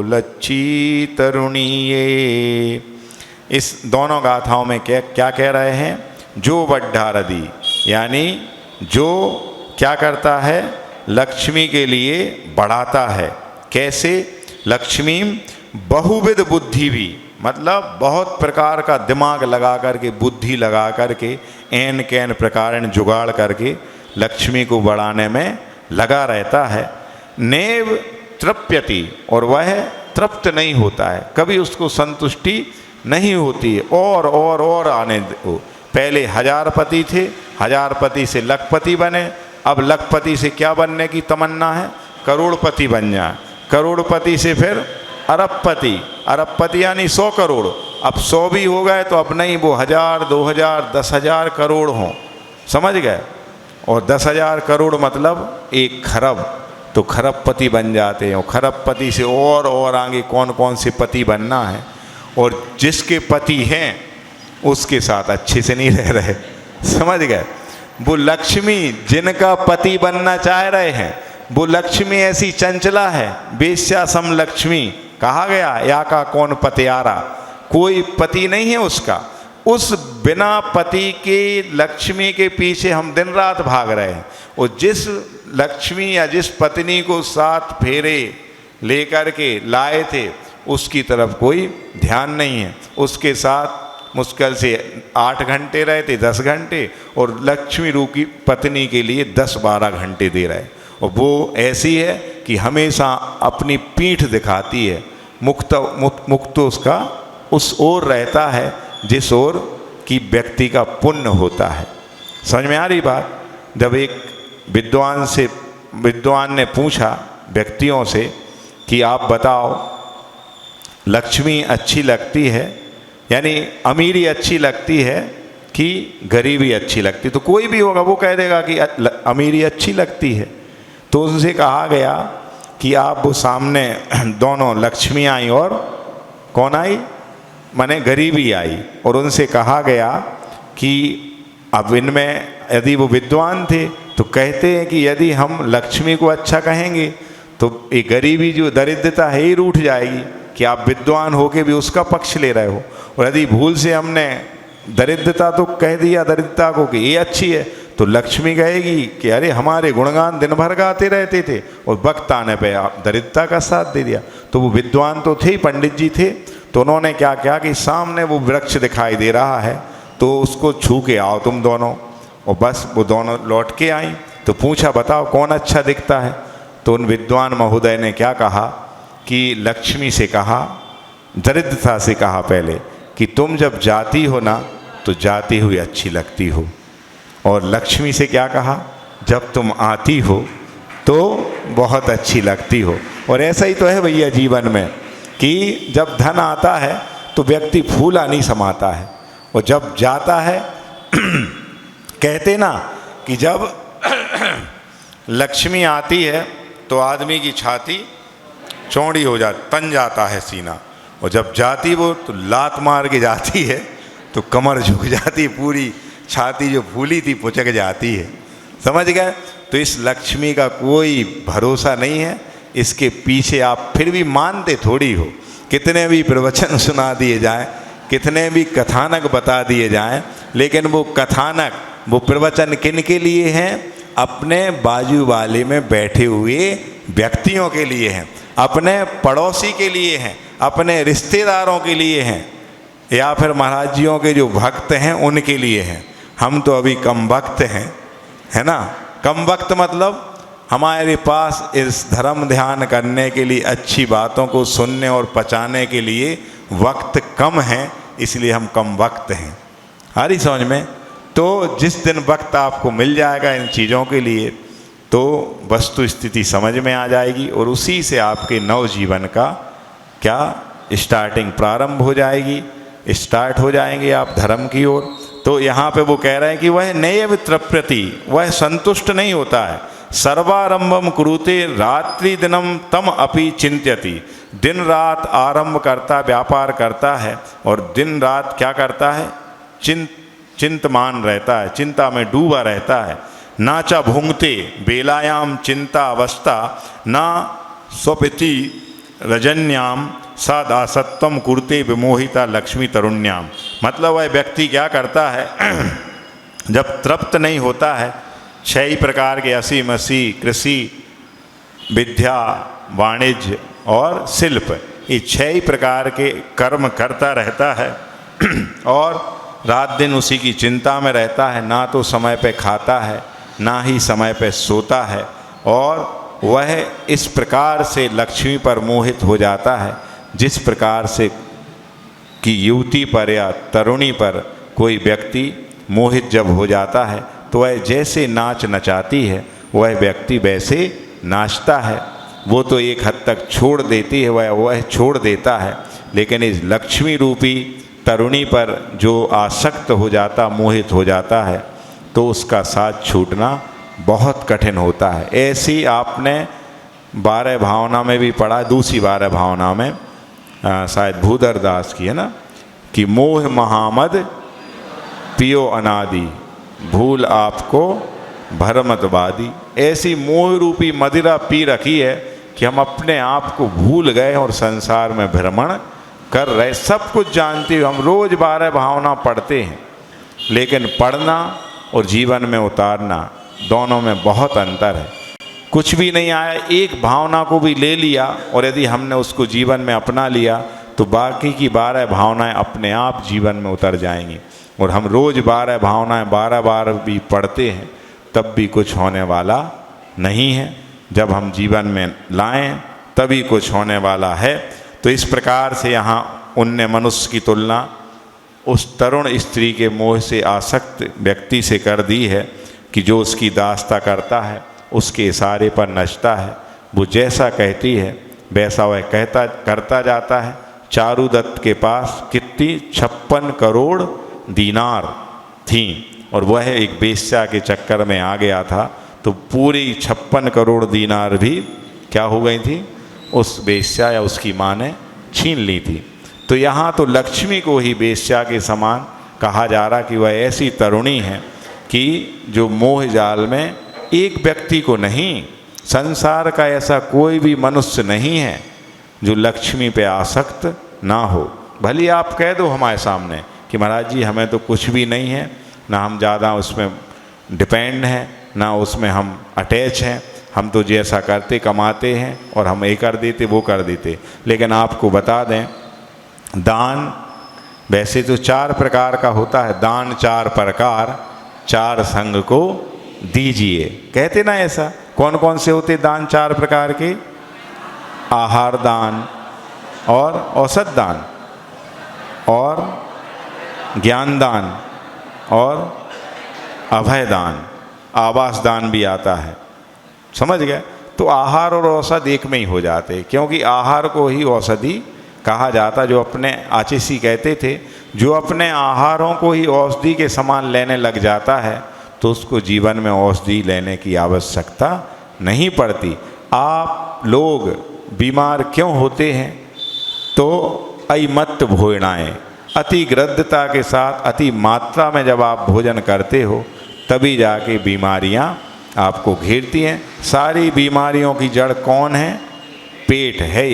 लच्छी तरुणीये। इस दोनों गाथाओं में क्या कह रहे हैं? जो वड्ढारदि यानी जो क्या करता है? लक्ष्मी के लिए बढ़ाता है। कैसे? लक्ष्मी बहुविध बुद्धि भी, मतलब बहुत प्रकार का दिमाग लगा करके, बुद्धि लगा करके, एन कैन प्रकार जुगाड़ करके लक्ष्मी को बढ़ाने में लगा रहता है। नेव तृप्यति, और वह तृप्त नहीं होता है, कभी उसको संतुष्टि नहीं होती है। और आने दो। पहले 1000 पति थे, 1000 पति से लखपति बने, अब लखपति से क्या बनने की तमन्ना है? करोड़पति बन जाए। करोड़पति से फिर अरबपति, अरबपति यानी 100 करोड़, अब 100 भी हो गए तो अब नहीं वो 1000, 2000, 10,000 करोड़ हों, समझ गए। और 10,000 करोड़ मतलब 1 खरब, तो खरबपति बन जाते हैं। और खरबपति से और आगे कौन कौन से पति बनना है। और जिसके पति हैं उसके साथ अच्छे से नहीं रह रहे, समझ गए। वो लक्ष्मी जिनका पति बनना चाह रहे हैं, वो लक्ष्मी ऐसी चंचला है, वेश्या सम लक्ष्मी कहा गया, या का कौन पतियारा, कोई पति नहीं है उसका। उस बिना पति के लक्ष्मी के पीछे हम दिन रात भाग रहे हैं। और जिस लक्ष्मी या जिस पत्नी को 7 फेरे लेकर के लाए थे उसकी तरफ कोई ध्यान नहीं है। उसके साथ मुश्किल से 8 घंटे रहे थे, 10 घंटे, और लक्ष्मी रूपी पत्नी के लिए 10-12 घंटे दे रहे। और वो ऐसी है कि हमेशा अपनी पीठ दिखाती है, मुक्त उसका उस ओर रहता है जिस ओर की व्यक्ति का पुण्य होता है। समझ में आ रही बात। जब एक विद्वान ने पूछा व्यक्तियों से कि आप बताओ लक्ष्मी अच्छी लगती है, यानी अमीरी अच्छी लगती है कि गरीबी अच्छी लगती, तो कोई भी होगा वो कह देगा कि अमीरी अच्छी लगती है। तो उनसे कहा गया कि आप वो सामने दोनों लक्ष्मी आई और कौन आई, माने गरीबी आई। और उनसे कहा गया कि अब इनमें यदि वो विद्वान थे तो कहते हैं कि यदि हम लक्ष्मी को अच्छा कहेंगे तो ये गरीबी जो दरिद्रता है ये रूठ जाएगी, कि आप विद्वान होके भी उसका पक्ष ले रहे हो। और यदि भूल से हमने दरिद्रता तो कह दिया दरिद्रता को कि ये अच्छी है, तो लक्ष्मी कहेगी कि अरे हमारे गुणगान दिन भर गाते रहते थे और वक्त आने पे आप दरिद्रता का साथ दे दिया। तो वो विद्वान तो थे, पंडित जी थे, तो उन्होंने क्या किया कि सामने वो वृक्ष दिखाई दे रहा है तो उसको छू के आओ तुम दोनों। और बस वो दोनों लौट के आई तो पूछा बताओ कौन अच्छा दिखता है। तो उन विद्वान महोदय ने क्या कहा कि लक्ष्मी से कहा, दरिद्रता से कहा पहले कि तुम जब जाती हो ना तो जाती हुई अच्छी लगती हो। और लक्ष्मी से क्या कहा, जब तुम आती हो तो बहुत अच्छी लगती हो। और ऐसा ही तो है भैया जीवन में कि जब धन आता है तो व्यक्ति फूला नहीं समाता है, और जब जाता है कहते ना कि जब लक्ष्मी आती है तो आदमी की छाती चौड़ी हो जाती, तन जाता है सीना, और जब जाती वो तो लात मार के जाती है तो कमर झुक जाती, पूरी छाती जो फूली थी पुचक जाती है। समझ गए। तो इस लक्ष्मी का कोई भरोसा नहीं है, इसके पीछे आप फिर भी मानते थोड़ी हो, कितने भी प्रवचन सुना दिए जाएं, कितने भी कथानक बता दिए जाएं, लेकिन वो कथानक वो प्रवचन किन के लिए हैं, अपने बाजू वाले में बैठे हुए व्यक्तियों के लिए हैं, अपने पड़ोसी के लिए हैं, अपने रिश्तेदारों के लिए हैं, या फिर महाराज जियों के जो भक्त हैं उनके लिए हैं। हम तो अभी कम वक्त हैं, है ना। कम वक्त मतलब हमारे पास इस धर्म ध्यान करने के लिए, अच्छी बातों को सुनने और पचाने के लिए वक्त कम है, इसलिए हम कम वक्त हैं। आ रही समझ में। तो जिस दिन वक्त आपको मिल जाएगा इन चीज़ों के लिए तो वस्तु स्थिति समझ में आ जाएगी, और उसी से आपके नव जीवन का क्या स्टार्टिंग प्रारंभ हो जाएगी, स्टार्ट हो जाएंगे आप धर्म की ओर। तो यहाँ पे वो कह रहे हैं कि वह नैव तृप्यति, वह संतुष्ट नहीं होता है। सर्वारंभम कुरुते रात्रि दिनम तम अपि चिंत्यति, दिन रात आरंभ करता, व्यापार करता है, और दिन रात क्या करता है, चिंतमान रहता है, चिंता में डूबा रहता है। नाचा भुंगते बेलायाम चिंता अवस्था ना स्वपिति रजन्याम सदासत्वम कुरुते विमोहिता लक्ष्मी तरुण्याम। मतलब वह व्यक्ति क्या करता है, जब तृप्त नहीं होता है 6 प्रकार के असी मसी कृषि विद्या वाणिज्य और शिल्प, ये 6 प्रकार के कर्म करता रहता है और रात दिन उसी की चिंता में रहता है। ना तो समय पे खाता है, ना ही समय पे सोता है, और वह इस प्रकार से लक्ष्मी पर मोहित हो जाता है जिस प्रकार से कि युवती पर या तरुणी पर कोई व्यक्ति मोहित जब हो जाता है तो वह जैसे नाच नचाती है वह व्यक्ति वैसे नाचता है। वो तो एक हद तक छोड़ देती है, वह छोड़ देता है, लेकिन इस लक्ष्मी रूपी तरुणी पर जो आसक्त हो जाता, मोहित हो जाता है, तो उसका साथ छूटना बहुत कठिन होता है। ऐसी आपने 12 भावना में भी पढ़ा, दूसरी 12 भावना में शायद भूधर दास की है ना, कि मोह महामद पियो अनादि, भूल आपको भरमतवादी। ऐसी मोह रूपी मदिरा पी रखी है कि हम अपने आप को भूल गए और संसार में भ्रमण कर रहे। सब कुछ जानते हो, हम रोज 12 भावना पढ़ते हैं, लेकिन पढ़ना और जीवन में उतारना दोनों में बहुत अंतर है। कुछ भी नहीं आया, एक भावना को भी ले लिया और यदि हमने उसको जीवन में अपना लिया तो बाकी की 12 भावनाएं अपने आप जीवन में उतर जाएंगी। और हम रोज 12 भावनाएं 12 बार भी पढ़ते हैं, तब भी कुछ होने वाला नहीं है। जब हम जीवन में लाएं तभी कुछ होने वाला है। तो इस प्रकार से यहाँ उनने मनुष्य की तुलना उस तरुण स्त्री के मोह से आसक्त व्यक्ति से कर दी है कि जो उसकी दास्ता करता है, उसके इशारे पर नचता है, वो जैसा कहती है वैसा वह करता जाता है। चारुदत्त के पास कितनी 56 करोड़ दीनार थी और वह एक बेश्या के चक्कर में आ गया था, तो पूरी 56 करोड़ दीनार भी क्या हो गई थी, उस बेश्या या उसकी माँ ने छीन ली थी। तो यहाँ तो लक्ष्मी को ही बेश्या के समान कहा जा रहा कि वह ऐसी तरुणी है कि जो मोह जाल में एक व्यक्ति को नहीं, संसार का ऐसा कोई भी मनुष्य नहीं है जो लक्ष्मी पे आसक्त ना हो। भले आप कह दो हमारे सामने कि महाराज जी हमें तो कुछ भी नहीं है, ना हम ज़्यादा उसमें डिपेंड हैं, ना उसमें हम अटैच हैं, हम तो जैसा करते कमाते हैं और हम ये कर देते वो कर देते। लेकिन आपको बता दें, दान वैसे तो 4 प्रकार का होता है, दान 4 प्रकार 4 संग को दीजिए, कहते ना ऐसा। कौन कौन से होते दान 4 प्रकार के? आहार दान और औसत दान और ज्ञान दान और अभय दान, आवास दान भी आता है, समझ गए। तो आहार और औषध एक में ही हो जाते, क्योंकि आहार को ही औषधि कहा जाता। जो अपने आचिसी कहते थे, जो अपने आहारों को ही औषधि के समान लेने लग जाता है तो उसको जीवन में औषधि लेने की आवश्यकता नहीं पड़ती। आप लोग बीमार क्यों होते हैं? तो अयमत्त भोजनाएँ, अति गृद्धता के साथ अति मात्रा में जब आप भोजन करते हो तभी जाके बीमारियां आपको घेरती हैं। सारी बीमारियों की जड़ कौन है? पेट है।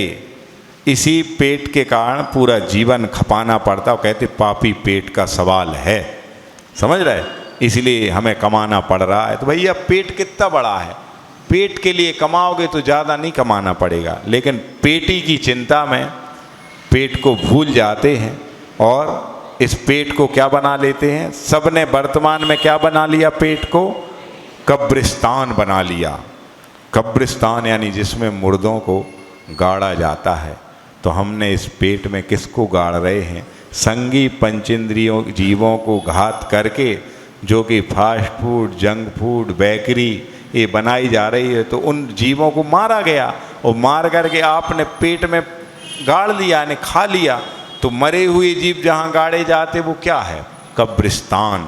इसी पेट के कारण पूरा जीवन खपाना पड़ता। और कहते पापी पेट का सवाल है, समझ रहे? इसलिए हमें कमाना पड़ रहा है। तो भैया पेट कितना बड़ा है, पेट के लिए कमाओगे तो ज़्यादा नहीं कमाना पड़ेगा, लेकिन पेटी की चिंता में पेट को भूल जाते हैं और इस पेट को क्या बना लेते हैं। सबने वर्तमान में क्या बना लिया? पेट को कब्रिस्तान बना लिया। कब्रिस्तान यानी जिसमें मुर्दों को गाड़ा जाता है। तो हमने इस पेट में किसको गाड़ रहे हैं? संगी पंचेंद्रियों जीवों को घात करके, जो कि fast food, junk food, bakery ये बनाई जा रही है, तो उन जीवों को मारा गया और मार करके आपने पेट में गाड़ लिया, यानी खा लिया। तो मरे हुए जीव जहाँ गाड़े जाते वो क्या है? कब्रिस्तान।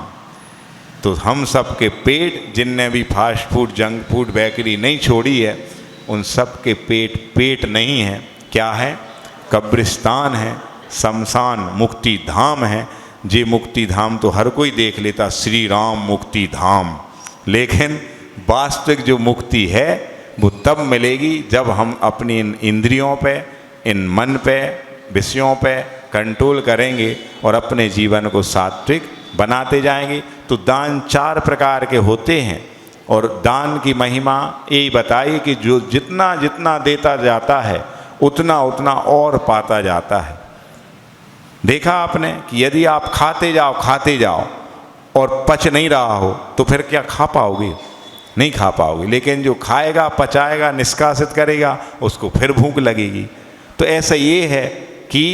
तो हम सब के पेट, जिनने भी fast food, junk food, bakery नहीं छोड़ी है, उन सब के पेट नहीं है, क्या है? कब्रिस्तान है, शमशान, मुक्ति धाम है। जे मुक्ति धाम तो हर कोई देख लेता, श्री राम मुक्ति धाम, लेकिन वास्तविक जो मुक्ति है वो तब मिलेगी जब हम अपनी इन इंद्रियों पे, इन मन पे, विषयों पे कंट्रोल करेंगे और अपने जीवन को सात्विक बनाते जाएंगे। तो दान 4 प्रकार के होते हैं और दान की महिमा यही बताई कि जो जितना जितना देता जाता है उतना उतना और पाता जाता है। देखा आपने कि यदि आप खाते जाओ और पच नहीं रहा हो तो फिर क्या खा पाओगे? नहीं खा पाओगे। लेकिन जो खाएगा, पचाएगा, निष्कासित करेगा, उसको फिर भूख लगेगी। तो ऐसा ये है कि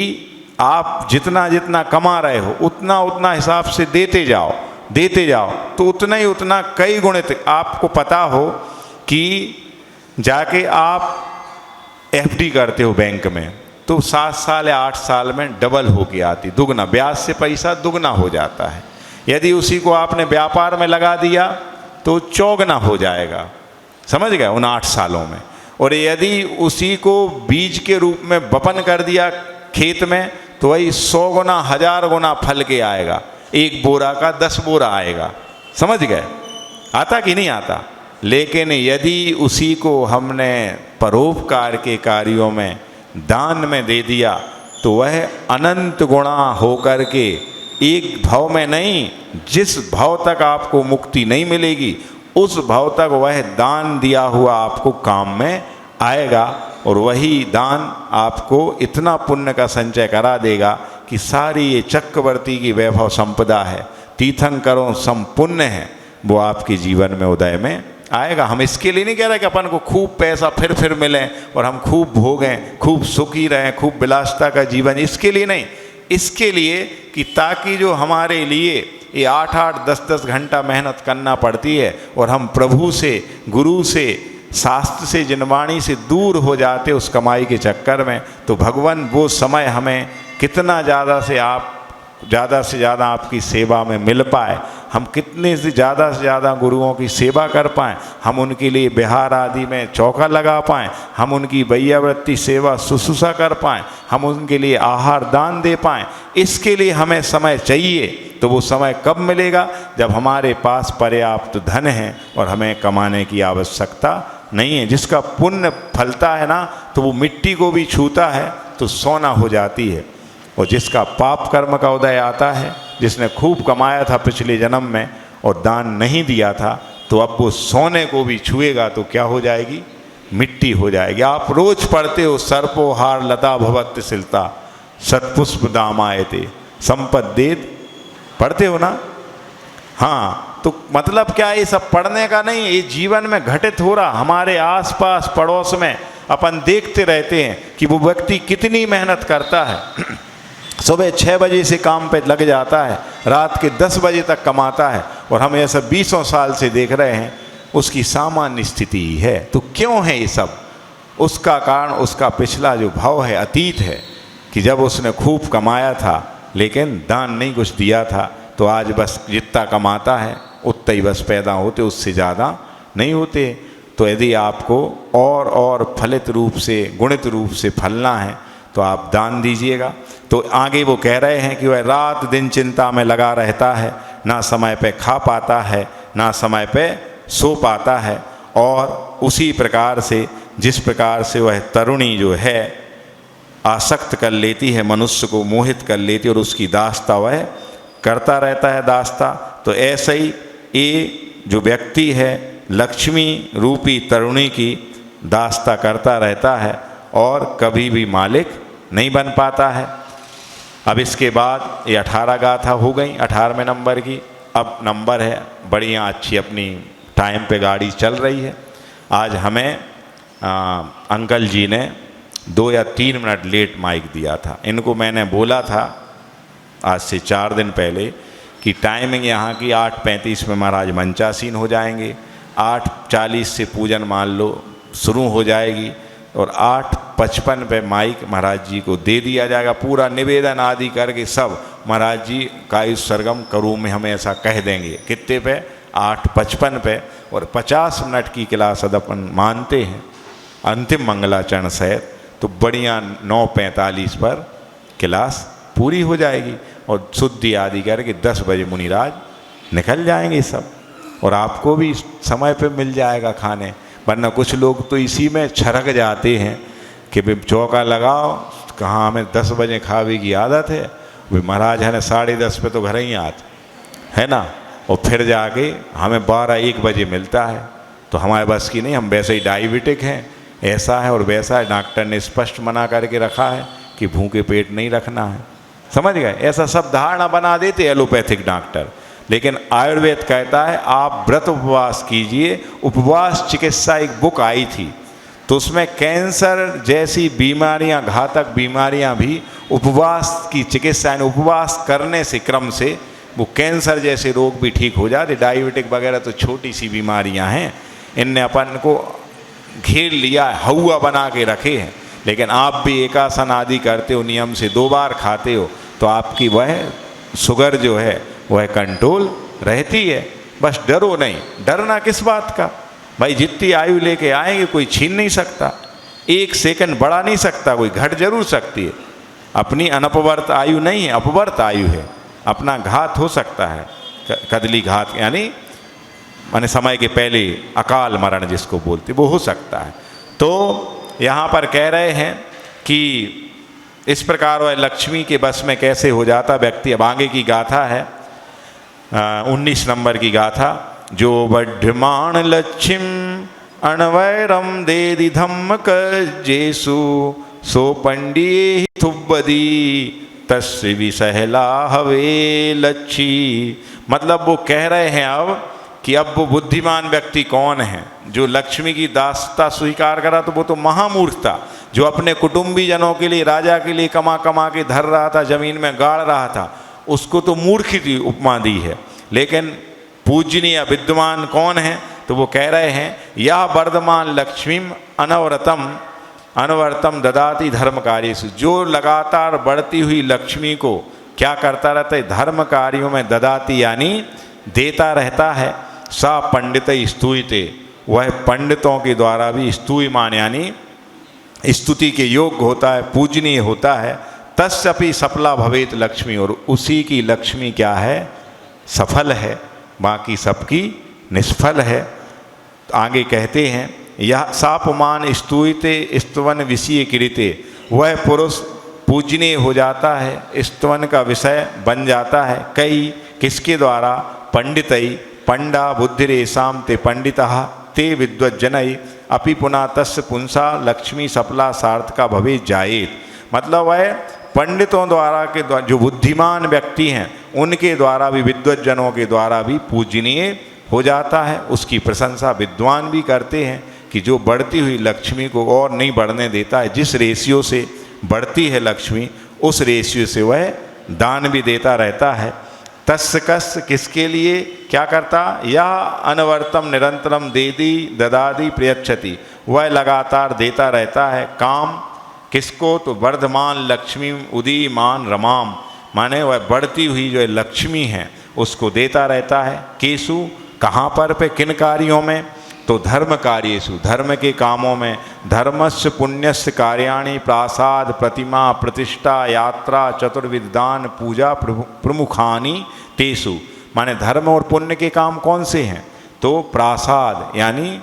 आप जितना जितना कमा रहे हो उतना उतना हिसाब से देते जाओ तो उतना ही उतना कई गुणित। आपको पता हो कि जाके आप एफडी करते हो बैंक में तो 7 साल या 8 साल में डबल होके आती, दुगना, ब्याज से पैसा दुगना हो जाता है। यदि उसी को आपने व्यापार में लगा दिया तो चौगुना हो जाएगा, समझ गए, उन 8 सालों में। और यदि उसी को बीज के रूप में वपन कर दिया खेत में तो वही 100 गुना 1000 गुना फल के आएगा, 1 बोरा का 10 बोरा आएगा, समझ गए, आता कि नहीं आता। लेकिन यदि उसी को हमने परोपकार के कार्यों में दान में दे दिया तो वह अनंत गुणा होकर के एक भाव में नहीं, जिस भाव तक आपको मुक्ति नहीं मिलेगी उस भाव तक वह दान दिया हुआ आपको काम में आएगा। और वही दान आपको इतना पुण्य का संचय करा देगा कि सारी ये चक्रवर्ती की वैभव संपदा है, तीर्थंकरों संपुण्य है, वो आपके जीवन में उदय में आएगा। हम इसके लिए नहीं कह रहे कि अपन को खूब पैसा फिर मिले और हम खूब भोगें, खूब सुखी रहें, खूब विलासिता का जीवन, इसके लिए नहीं। इसके लिए कि ताकि जो हमारे लिए ये 8-8, 10-10 घंटा मेहनत करना पड़ती है और हम प्रभु से, गुरु से, शास्त्र से, जिनवाणी से दूर हो जाते उस कमाई के चक्कर में, तो भगवान वो समय हमें कितना ज़्यादा से ज़्यादा आपकी सेवा में मिल पाए, हम कितने से ज़्यादा गुरुओं की सेवा कर पाएँ, हम उनके लिए बिहार आदि में चौका लगा पाएँ, हम उनकी वैयावृत्ति सेवा शुश्रूषा कर पाएँ, हम उनके लिए आहार दान दे पाएँ, इसके लिए हमें समय चाहिए। तो वो समय कब मिलेगा? जब हमारे पास पर्याप्त धन है और हमें कमाने की आवश्यकता नहीं है। जिसका पुण्य फलता है ना तो वो मिट्टी को भी छूता है तो सोना हो जाती है, और जिसका पाप कर्म का उदय आता है, जिसने खूब कमाया था पिछले जन्म में और दान नहीं दिया था, तो अब वो सोने को भी छुएगा तो क्या हो जाएगी? मिट्टी हो जाएगी। आप रोज पढ़ते हो सर्पो हार लता भवत्य शिलता सत्पुष्प दामायते संपद्देत, पढ़ते हो ना? हाँ, तो मतलब क्या है? ये सब पढ़ने का नहीं, ये जीवन में घटित हो रहा, हमारे आसपास पड़ोस में अपन देखते रहते हैं कि वो व्यक्ति कितनी मेहनत करता है। सुबह 6 बजे से काम पे लग जाता है, रात के 10 बजे तक कमाता है, और हम ऐसा 20 साल से देख रहे हैं उसकी सामान्य स्थिति ही है। तो क्यों है ये सब? उसका कारण उसका पिछला जो भाव है, अतीत है, कि जब उसने खूब कमाया था लेकिन दान नहीं कुछ दिया था, तो आज बस जितना कमाता है उतना ही बस पैदा होते, उससे ज़्यादा नहीं होते। तो यदि आपको और फलित रूप से, गुणित रूप से फलना है तो आप दान दीजिएगा। तो आगे वो कह रहे हैं कि वह रात दिन चिंता में लगा रहता है, ना समय पे खा पाता है, ना समय पे सो पाता है, और उसी प्रकार से जिस प्रकार से वह तरुणी जो है आसक्त कर लेती है, मनुष्य को मोहित कर लेती है और उसकी दास्ता वह करता रहता है दास्ता, तो ऐसे ही ये जो व्यक्ति है लक्ष्मी रूपी तरुणी की दास्ता करता रहता है और कभी भी मालिक नहीं बन पाता है। अब इसके बाद ये 18 गाथा हो गई, 18वें नंबर की। अब नंबर है बढ़िया अच्छी, अपनी टाइम पे गाड़ी चल रही है। आज हमें अंकल जी ने 2 या 3 मिनट लेट माइक दिया था। इनको मैंने बोला था आज से 4 दिन पहले कि टाइमिंग यहाँ की 8:35 में महाराज मंचासीन हो जाएंगे, 8:40 से पूजन मान लो शुरू हो जाएगी, और 8:55 पे माइक महाराज जी को दे दिया जाएगा। पूरा निवेदन आदि करके सब महाराज जी का इस सरगम करूँ में हमें ऐसा कह देंगे। कितने पे? 8:55 पे। और 50 मिनट की क्लास अपन मानते हैं अंतिम मंगलाचरण सहित, तो बढ़िया 9:45 पर क्लास पूरी हो जाएगी, और शुद्धि आदि करके 10 बजे मुनिराज निकल जाएंगे सब, और आपको भी समय पे मिल जाएगा खाने। वरना कुछ लोग तो इसी में छरक जाते हैं कि भाई चौका लगाओ, कहाँ हमें 10 बजे खावे की आदत है, भाई महाराज है ना 10:30 पे तो घर ही आते है ना, और फिर जाके हमें 12-1 बजे मिलता है। तो हमारे बस की नहीं, हम वैसे ही डायबिटिक हैं, ऐसा है और वैसा है। डॉक्टर ने स्पष्ट मना करके रखा है कि भूखे पेट नहीं रखना है, समझ गए? ऐसा सब धारणा बना देते एलोपैथिक डॉक्टर। लेकिन आयुर्वेद कहता है आप व्रत उपवास कीजिए। उपवास चिकित्सा एक बुक आई थी, तो उसमें कैंसर जैसी बीमारियां, घातक बीमारियां भी उपवास की चिकित्सा, उपवास करने से क्रम से वो कैंसर जैसे रोग भी ठीक हो जाते। डायबिटिक वगैरह तो छोटी सी बीमारियां हैं, इनने अपन को घेर लिया है, हवा बना के रखे हैं। लेकिन आप भी एकासन आदि करते हो, नियम से 2 बार खाते हो, तो आपकी वह शुगर जो है वह कंट्रोल रहती है। बस डरो नहीं। डरना किस बात का भाई, जितनी आयु लेके आएंगे कोई छीन नहीं सकता, 1 सेकंड बढ़ा नहीं सकता, कोई घट जरूर सकती है। अपनी अनपवर्त आयु नहीं है, अपवर्त आयु है। अपना घात हो सकता है, कदली घात यानी माने समय के पहले अकाल मरण जिसको बोलते वो हो सकता है। तो यहाँ पर कह रहे हैं कि इस प्रकार वह लक्ष्मी के बस में कैसे हो जाता व्यक्ति। अब आगे की गाथा है 19 नंबर की गाथा। जो बढ़मान लक्ष्मीम अणवैरम देदि धम्मक जेसु सो पंडिये थुब्बदी तस्य विसहला हवे लच्छी। मतलब वो कह रहे हैं अब कि अब वो बुद्धिमान व्यक्ति कौन है जो लक्ष्मी की दासता स्वीकार करा, तो वो तो महामूर्ख था जो अपने कुटुंबी जनों के लिए, राजा के लिए कमा कमा के धर रहा था, जमीन में गाड़ रहा था, उसको तो मूर्ख की उपमा दी है। लेकिन पूजनीय विद्वान कौन है, तो वो कह रहे हैं यह वर्धमान लक्ष्मीम अनवरतम ददाती धर्म कार्येषु। जो लगातार बढ़ती हुई लक्ष्मी को क्या करता रहता है, धर्म कार्यों में ददाती यानी देता रहता है। सा पंडित स्तुयते, वह पंडितों के द्वारा भी स्तुयमान यानी स्तुति के योग्य होता है, पूजनीय होता है। तस्यपि सफला भवेत लक्ष्मी, और उसी की लक्ष्मी क्या है, सफल है, बाकी सबकी निष्फल है। आगे कहते हैं यह सापमान स्तुयते स्तवन विषय कृते, वह पुरुष पूजनीय हो जाता है, स्तवन का विषय बन जाता है। कई किसके द्वारा, पंडितई पंडा बुद्धिरेशाम ते पंडितः ते विद्वज्जनई अपि पुनः तस्य पुंसा लक्ष्मी सफला सार्थका भवे जायेत। मतलब वह पंडितों द्वारा के द्वारा, जो बुद्धिमान व्यक्ति हैं उनके द्वारा भी, विद्वज्जनों के द्वारा भी पूजनीय हो जाता है। उसकी प्रशंसा विद्वान भी करते हैं कि जो बढ़ती हुई लक्ष्मी को और नहीं बढ़ने देता है, जिस रेशियो से बढ़ती है लक्ष्मी उस रेशियो से वह दान भी देता रहता है। तस्य कस्य किसके लिए क्या करता, यह अनवर्तम निरंतरम देदी ददादी प्रयच्छति, वह लगातार देता रहता है। काम किसको, तो वर्धमान लक्ष्मी उदीमान रमाम, माने वह बढ़ती हुई जो लक्ष्मी है उसको देता रहता है। केसु कहाँ पर पे, किन कार्यों में, तो धर्म कार्येषु, धर्म के कामों में। धर्मस्य पुण्यस्य कार्याणि प्रासाद प्रतिमा प्रतिष्ठा यात्रा चतुर्विध दान पूजा प्रमुखानि तेषु, माने धर्म और पुण्य के काम कौन से हैं, तो प्रासाद यानी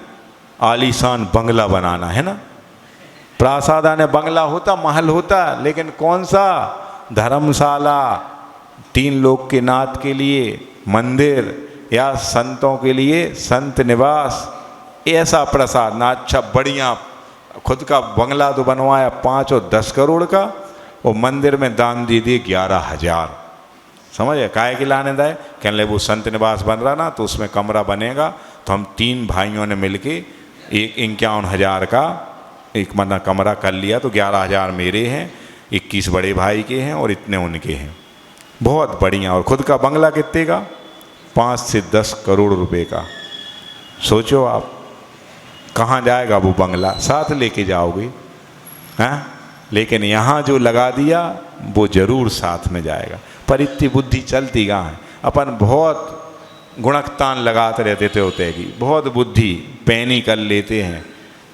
आलीशान बंगला बनाना है ना। प्रासाद यानी बंगला होता, महल होता, लेकिन कौन सा, धर्मशाला, 3 लोक के नाथ के लिए मंदिर, या संतों के लिए संत निवास, ऐसा प्रसाद ना। अच्छा बढ़िया खुद का बंगला तो बनवाया 5 और 10 करोड़ का, वो मंदिर में दान दे दिए 11,000। समझे, काहे के लाने दाए, कहने लगे वो संत निवास बन रहा ना, तो उसमें कमरा बनेगा, तो हम 3 भाइयों ने मिलके 51,000 का एक मना कमरा कर लिया, तो 11,000 मेरे हैं, 21 बड़े भाई के हैं और इतने उनके हैं। बहुत बढ़िया। और खुद का बंगला कितने का, 5 से 10 करोड़ रुपए का। सोचो आप कहाँ जाएगा वो बंगला, साथ लेके जाओगे हैं, लेकिन यहाँ जो लगा दिया वो जरूर साथ में जाएगा। पर इतनी बुद्धि चलती कहाँ है, अपन बहुत गुणकतान लगाते रहते थे होते हैं कि बहुत बुद्धि पैनी कर लेते हैं,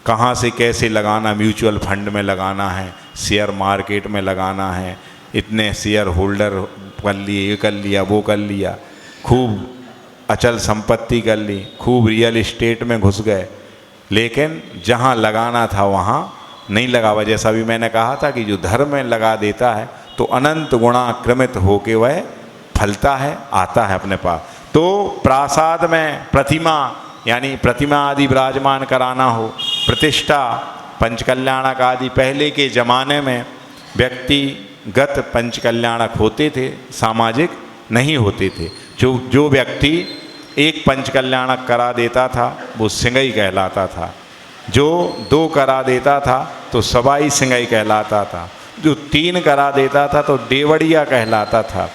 कहाँ से कैसे लगाना, म्यूचुअल फंड में लगाना है, शेयर मार्केट में लगाना है, इतने शेयर होल्डर कर लिए, ये कर लिया, वो कर लिया, खूब अचल संपत्ति कर ली, खूब रियल इस्टेट में घुस गए, लेकिन जहाँ लगाना था वहाँ नहीं लगा हुआ। जैसा भी मैंने कहा था कि जो धर्म में लगा देता है तो अनंत गुणाक्रमित होके वह फलता है, आता है अपने पास। तो प्रासाद में प्रतिमा यानी प्रतिमा आदि विराजमान कराना हो, प्रतिष्ठा पंचकल्याणक आदि, पहले के ज़माने में व्यक्तिगत पंचकल्याणक होते थे, सामाजिक नहीं होते थे। जो व्यक्ति एक पंचकल्याणक करा देता था वो सिंगई कहलाता था, जो 2 करा देता था तो सवाई सिंगई कहलाता था, जो 3 करा देता था तो डेवड़िया कहलाता था,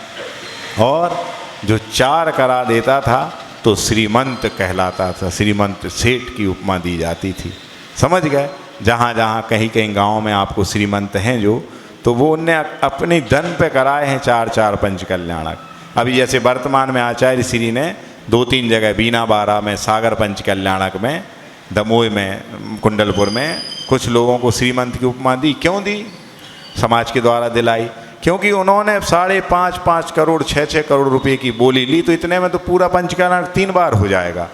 और जो 4 करा देता था तो श्रीमंत कहलाता था। श्रीमंत सेठ की उपमा दी जाती थी। समझ गए। जहाँ जहाँ कहीं कहीं गांव में आपको श्रीमंत हैं जो, तो वो उनने अपने धन पे कराए हैं 4-4 पंच कल्याणक। अभी जैसे वर्तमान में आचार्य श्री ने 2-3 जगह बीना बारा में, सागर पंच कल्याणक में, दमोह में, कुंडलपुर में कुछ लोगों को श्रीमंत की उपमा दी। क्यों दी? समाज के द्वारा दिलाई, क्योंकि उन्होंने 5.5 करोड़ 6-6 करोड़ रुपए की बोली ली, तो इतने में तो पूरा पंच कल्याणक 3 बार हो जाएगा।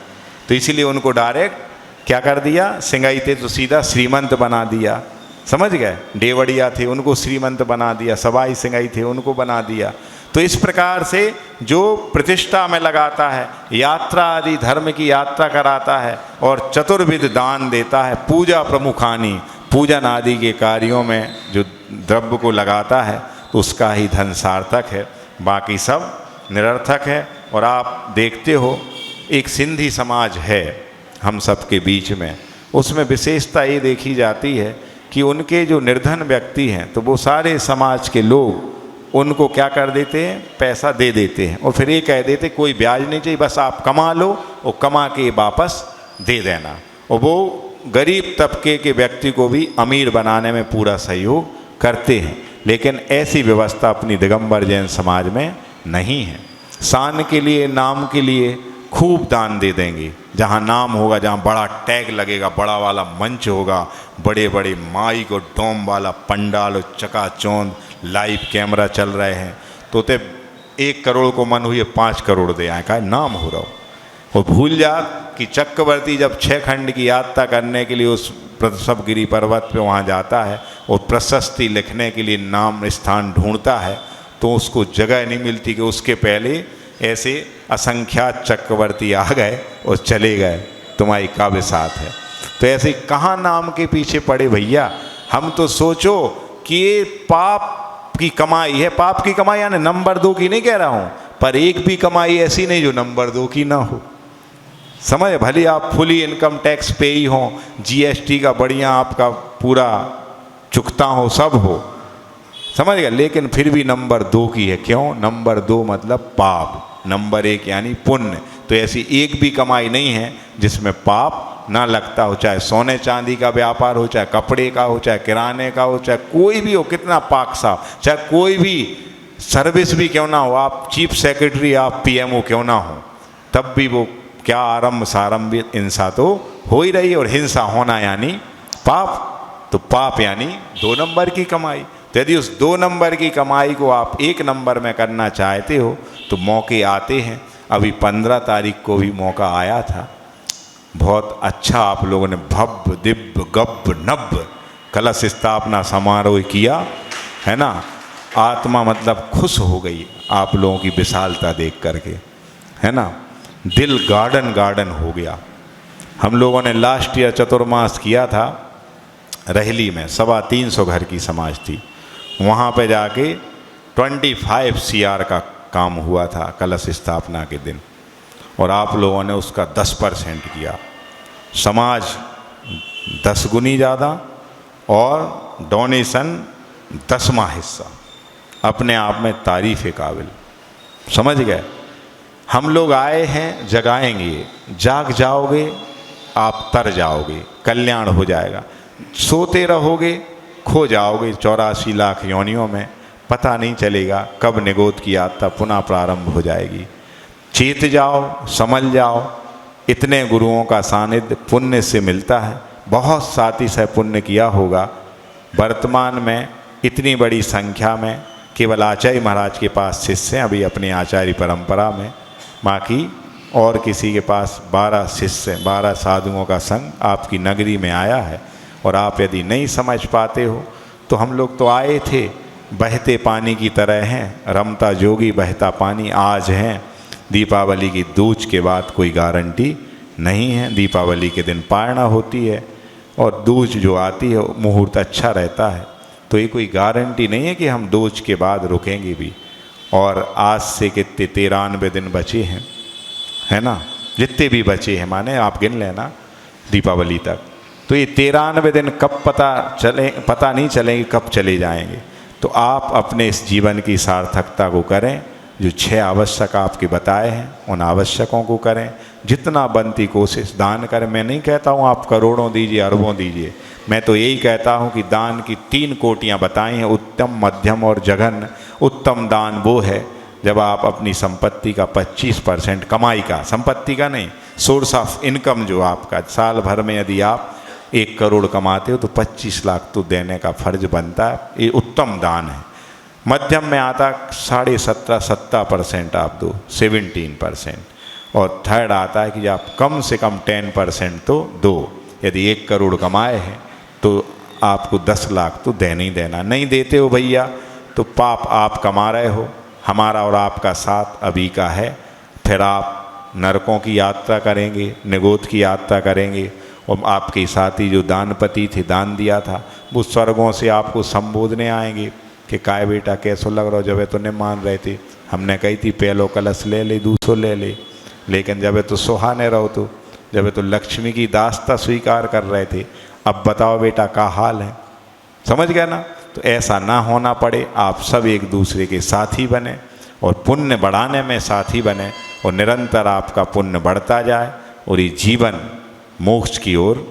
तो इसीलिए उनको डायरेक्ट क्या कर दिया, सिंगाई थे तो सीधा श्रीमंत बना दिया। समझ गए? डेवड़िया थे उनको श्रीमंत बना दिया, सवाई सिंगाई थे उनको बना दिया। तो इस प्रकार से जो प्रतिष्ठा में लगाता है, यात्रा आदि धर्म की यात्रा कराता है और चतुर्विध दान देता है, पूजा प्रमुखानी, पूजन आदि के कार्यों में जो द्रव्य को लगाता है, तो उसका ही धन सार्थक है, बाकी सब निरर्थक है। और आप देखते हो एक सिंधी समाज है हम सबके बीच में, उसमें विशेषता ये देखी जाती है कि उनके जो निर्धन व्यक्ति हैं, तो वो सारे समाज के लोग उनको क्या कर देते हैं, पैसा दे देते हैं और फिर ये कह देते कोई ब्याज नहीं चाहिए, बस आप कमा लो और कमा के वापस दे देना। और वो गरीब तबके के व्यक्ति को भी अमीर बनाने में पूरा सहयोग करते हैं। लेकिन ऐसी व्यवस्था अपनी दिगंबर जैन समाज में नहीं है। शान के लिए, नाम के लिए खूब दान दे देंगे, जहाँ नाम होगा, जहाँ बड़ा टैग लगेगा, बड़ा वाला मंच होगा, बड़े बड़े माइक और डोम वाला पंडाल, चकाचौंध लाइव कैमरा चल रहे हैं, तो ते 1 करोड़ को मन हुई 5 करोड़ दे आए, का नाम हो रहा हो। और भूल जा कि चक्रवर्ती जब 6 खंड की यात्रा करने के लिए उस प्रसवगिरी पर्वत पे वहाँ जाता है और प्रशस्ति लिखने के लिए नाम स्थान ढूंढता है, तो उसको जगह नहीं मिलती कि उसके पहले ऐसे असंख्यात चक्रवर्ती आ गए और चले गए, तुम्हारी काव्य साथ है। तो ऐसे कहाँ नाम के पीछे पड़े भैया। हम तो सोचो कि ये पाप की कमाई है, पाप की कमाई यानी नंबर 2 की नहीं कह रहा हूँ, पर एक भी कमाई ऐसी नहीं जो नंबर 2 की ना हो। समझ, भले आप फुली इनकम टैक्स पे ही हो, जीएसटी का बढ़िया आपका पूरा चुकता हो, सब हो, समझ गया, लेकिन फिर भी नंबर 2 की है। क्यों? नंबर 2 मतलब पाप, नंबर 1 यानी पुण्य। तो ऐसी एक भी कमाई नहीं है जिसमें पाप ना लगता हो, चाहे सोने चांदी का व्यापार हो, चाहे कपड़े का हो, चाहे किराने का हो, चाहे कोई भी हो, कितना पाक साफ, चाहे कोई भी सर्विस भी क्यों ना हो, आप चीफ सेक्रेटरी, आप पीएमओ क्यों ना हो, तब भी वो क्या आरंभ सारंभ हिंसा तो हो ही रही है। और हिंसा होना यानी पाप, तो पाप यानी 2 नंबर की कमाई। तो यदि उस 2 नंबर की कमाई को आप 1 नंबर में करना चाहते हो तो मौके आते हैं। अभी 15 तारीख को भी मौका आया था, बहुत अच्छा आप लोगों ने भव्य दिव्य गब्ब नब्ब कलश स्थापना समारोह किया है ना। आत्मा मतलब खुश हो गई आप लोगों की विशालता देख करके, है ना। दिल गार्डन गार्डन हो गया। हम लोगों ने लास्ट ईयर चतुर्मास किया था रहली में, 325 घर की समाज थी, वहाँ पे जाके 25 CR का काम हुआ था कलश स्थापना के दिन, और आप लोगों ने उसका 10% किया। समाज 10 गुनी ज़्यादा और डोनेशन 10वां हिस्सा, अपने आप में तारीफ़ काबिल। समझ गए? हम लोग आए हैं जगाएंगे, जाग जाओगे आप तर जाओगे, कल्याण हो जाएगा। सोते रहोगे खो जाओगे 84 लाख योनियों में, पता नहीं चलेगा कब निगोद की यात्रा पुनः प्रारंभ हो जाएगी। चेत जाओ, समझ जाओ, इतने गुरुओं का सानिध्य पुण्य से मिलता है। बहुत साथी से पुण्य किया होगा। वर्तमान में इतनी बड़ी संख्या में केवल आचार्य महाराज के पास शिष्य हैं अभी अपनी आचार्य परंपरा में, बाकी और किसी के पास 12 शिष्य, 12 साधुओं का संग आपकी नगरी में आया है। और आप यदि नहीं समझ पाते हो तो हम लोग तो आए थे बहते पानी की तरह हैं, रमता जोगी बहता पानी आज हैं। दीपावली की दूज के बाद कोई गारंटी नहीं है। दीपावली के दिन पारणा होती है और दूज जो आती है मुहूर्त अच्छा रहता है, तो ये कोई गारंटी नहीं है कि हम दूज के बाद रुकेंगे भी। और आज से कितने 93 दिन बचे हैं, है ना, जितने भी बचे हैं माने आप गिन लेना दीपावली तक। तो ये 93 दिन कब पता नहीं चलेंगे कब चले जाएंगे। तो आप अपने इस जीवन की सार्थकता को करें, जो 6 आवश्यक आपके बताए हैं उन आवश्यकों को करें, जितना बनती कोशिश दान करें। मैं नहीं कहता हूँ आप करोड़ों दीजिए, अरबों दीजिए, मैं तो यही कहता हूँ कि दान की 3 कोटियाँ बताई हैं, उत्तम, मध्यम और जघन्य। उत्तम दान वो है जब आप अपनी संपत्ति का 25% कमाई का, संपत्ति का नहीं, सोर्स ऑफ इनकम जो आपका, साल भर में यदि आप 1 करोड़ कमाते हो तो 25 लाख तो देने का फर्ज बनता है। ये उत्तम दान है। मध्यम में आता 17.5-17% आप दो, 17%। और थर्ड आता है कि आप कम से कम 10% तो दो। यदि 1 करोड़ कमाए हैं तो आपको 10 लाख तो देना ही देना। नहीं देते हो भैया तो पाप आप कमा रहे हो। हमारा और आपका साथ अभी का है, फिर आप नरकों की यात्रा करेंगे, निगोद की यात्रा करेंगे। और आपके साथी जो दानपति थे, दान दिया था, वो स्वर्गों से आपको संबोधने आएंगे कि काय बेटा कैसो लग रहा हो। जब तो नहीं मान रहे थे, हमने कही थी पहलो कलश ले ले, दूसरो ले ले, लेकिन जब तो सुहाने रहो, तो जब तो लक्ष्मी की दास्ता स्वीकार कर रहे थे, अब बताओ बेटा का हाल है। समझ गए ना? तो ऐसा ना होना पड़े, आप सब एक दूसरे के साथी बने और पुण्य बढ़ाने में साथी बने, और निरंतर आपका पुण्य बढ़ता जाए और ये जीवन मोक्ष की ओर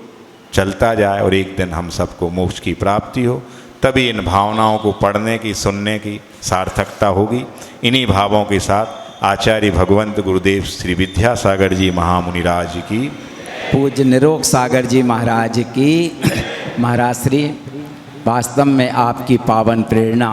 चलता जाए, और एक दिन हम सबको मोक्ष की प्राप्ति हो। तभी इन भावनाओं को पढ़ने की, सुनने की सार्थकता होगी। इन्हीं भावों के साथ आचार्य भगवंत गुरुदेव श्री विद्यासागर जी महामुनिराज की, पूज्य निरोग सागर जी महाराज की। महाराज श्री, वास्तव में आपकी पावन प्रेरणा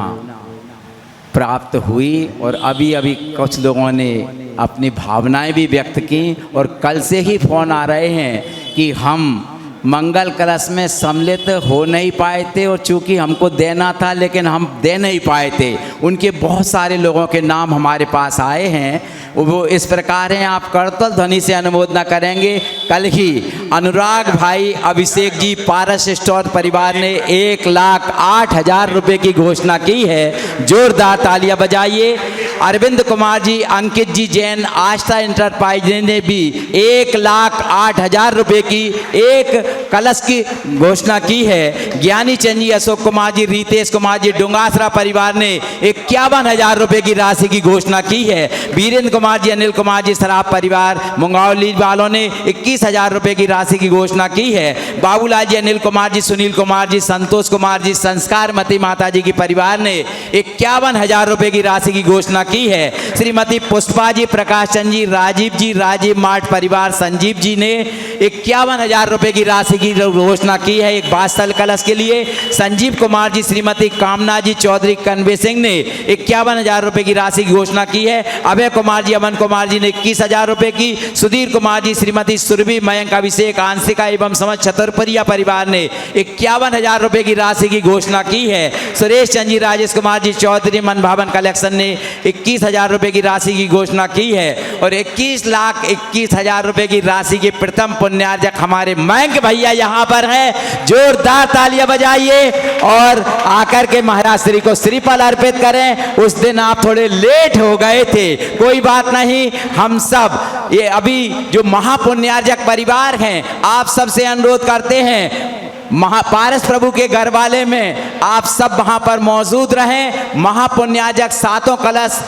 प्राप्त हुई, और अभी अभी कुछ लोगों ने अपनी भावनाएं भी व्यक्त की, और कल से ही फ़ोन आ रहे हैं कि हम मंगल कलश में सम्मिलित हो नहीं पाए थे, और चूँकि हमको देना था लेकिन हम दे नहीं पाए थे। उनके बहुत सारे लोगों के नाम हमारे पास आए हैं, वो इस प्रकार हैं, आप करतल ध्वनि से अनुमोदना करेंगे। कल ही अनुराग भाई अभिषेक जी पारस स्टोर परिवार ने 1,08,000 रुपये की घोषणा की है। जोरदार तालियां बजाइए। अरविंद कुमार जी, अंकित जी जैन आस्था इंटरप्राइज ने भी 1,08,000 रुपये की एक कलश की घोषणा की है। ज्ञानी चंद जी, अशोक कुमार जी, रितेश कुमार जी डुंगासरा परिवार ने 51,000 रुपये की राशि की घोषणा की है। वीरेंद्र कुमार जी, अनिल कुमार जी सराफ परिवार मुंगावली वालों ने 21,000 रुपये की राशि की घोषणा की है। बाबूलाल जी, अनिल कुमार जी, सुनील कुमार जी, संतोष कुमार जी संस्कार मती माता जी की परिवार ने 51,000 रुपये की राशि की घोषणा की है। श्रीमती पुष्पा जी, प्रकाश चंद जी, राजीव मार्ट परिवार संजीव जी ने 51,000 रुपये की राशि की घोषणा की है एक बादशाह कलश के लिए। संजीव कुमार जी, श्रीमती कामना जी, चौधरी कन्वे सिंह ने 51,000 रुपये की राशि की घोषणा की है। अभय कुमार जी, अमन कुमार जी ने 21,000 रुपये की। सुधीर कुमार जी, श्रीमती सुरभि, मयंक, अभिषेक, आंशिका एवं समझ छतरपुरिया परिवार ने 51,000 रुपये की राशि की घोषणा की है। सुरेश चंद जी, राजेश कुमार जी चौधरी मन भावन कलेक्शन ने 21,000 रुपये की राशि की घोषणा की है। और 21,21,000 रुपये की राशि के प्रथम पुण्यार्जक हमारे मयंक भैया यहाँ पर हैं। जोरदार तालियां बजाइए और आकर के महाराज श्री को श्रीफल अर्पित करें। उस दिन आप थोड़े लेट हो गए थे, कोई बात नहीं। हम सब ये अभी जो महापुण्यार्जक परिवार हैं, आप सबसे अनुरोध करते हैं, पारस प्रभु के घर वाले में आप सब वहाँ पर मौजूद रहें। महापुण्यार्जक सातों कलश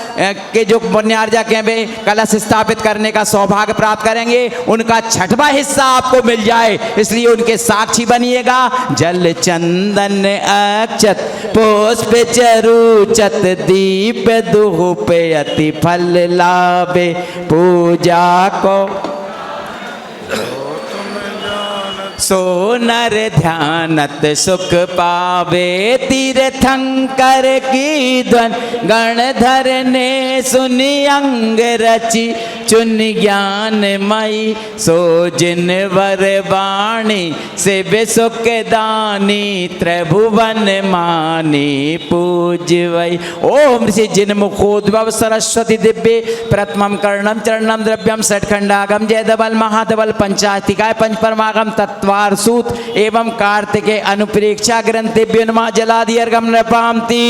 के जो पुण्यार्जक हैं वे कलश स्थापित करने का सौभाग्य प्राप्त करेंगे। उनका 6वां हिस्सा आपको मिल जाए, इसलिए उनके साक्षी बनिएगा। जल चंदन अक्षत पुष्प चरुचत दीप धूप अति फल लाभे पूजा को सोनर ध्यानत सुख पावे। तीर्थंकर की ध्वन गणधर ने सुनी अंग रची चुन ज्ञान मई। सो जिन वर वाणी से बेसुख दानी त्रिभुवन मानी पूज वै। ओम श्री जिन मुखोद्भव सरस्वती दिव्य प्रथमम कर्णम चरणम द्रव्यम षटखंडागम जय धवल महाधवल पंचातिकाय पंच परमागम तत्वार सूत एवं कार्तिके अनुप्रेक्षा ग्रंथेभ्यो नमः जलादि अर्घम नृपांति।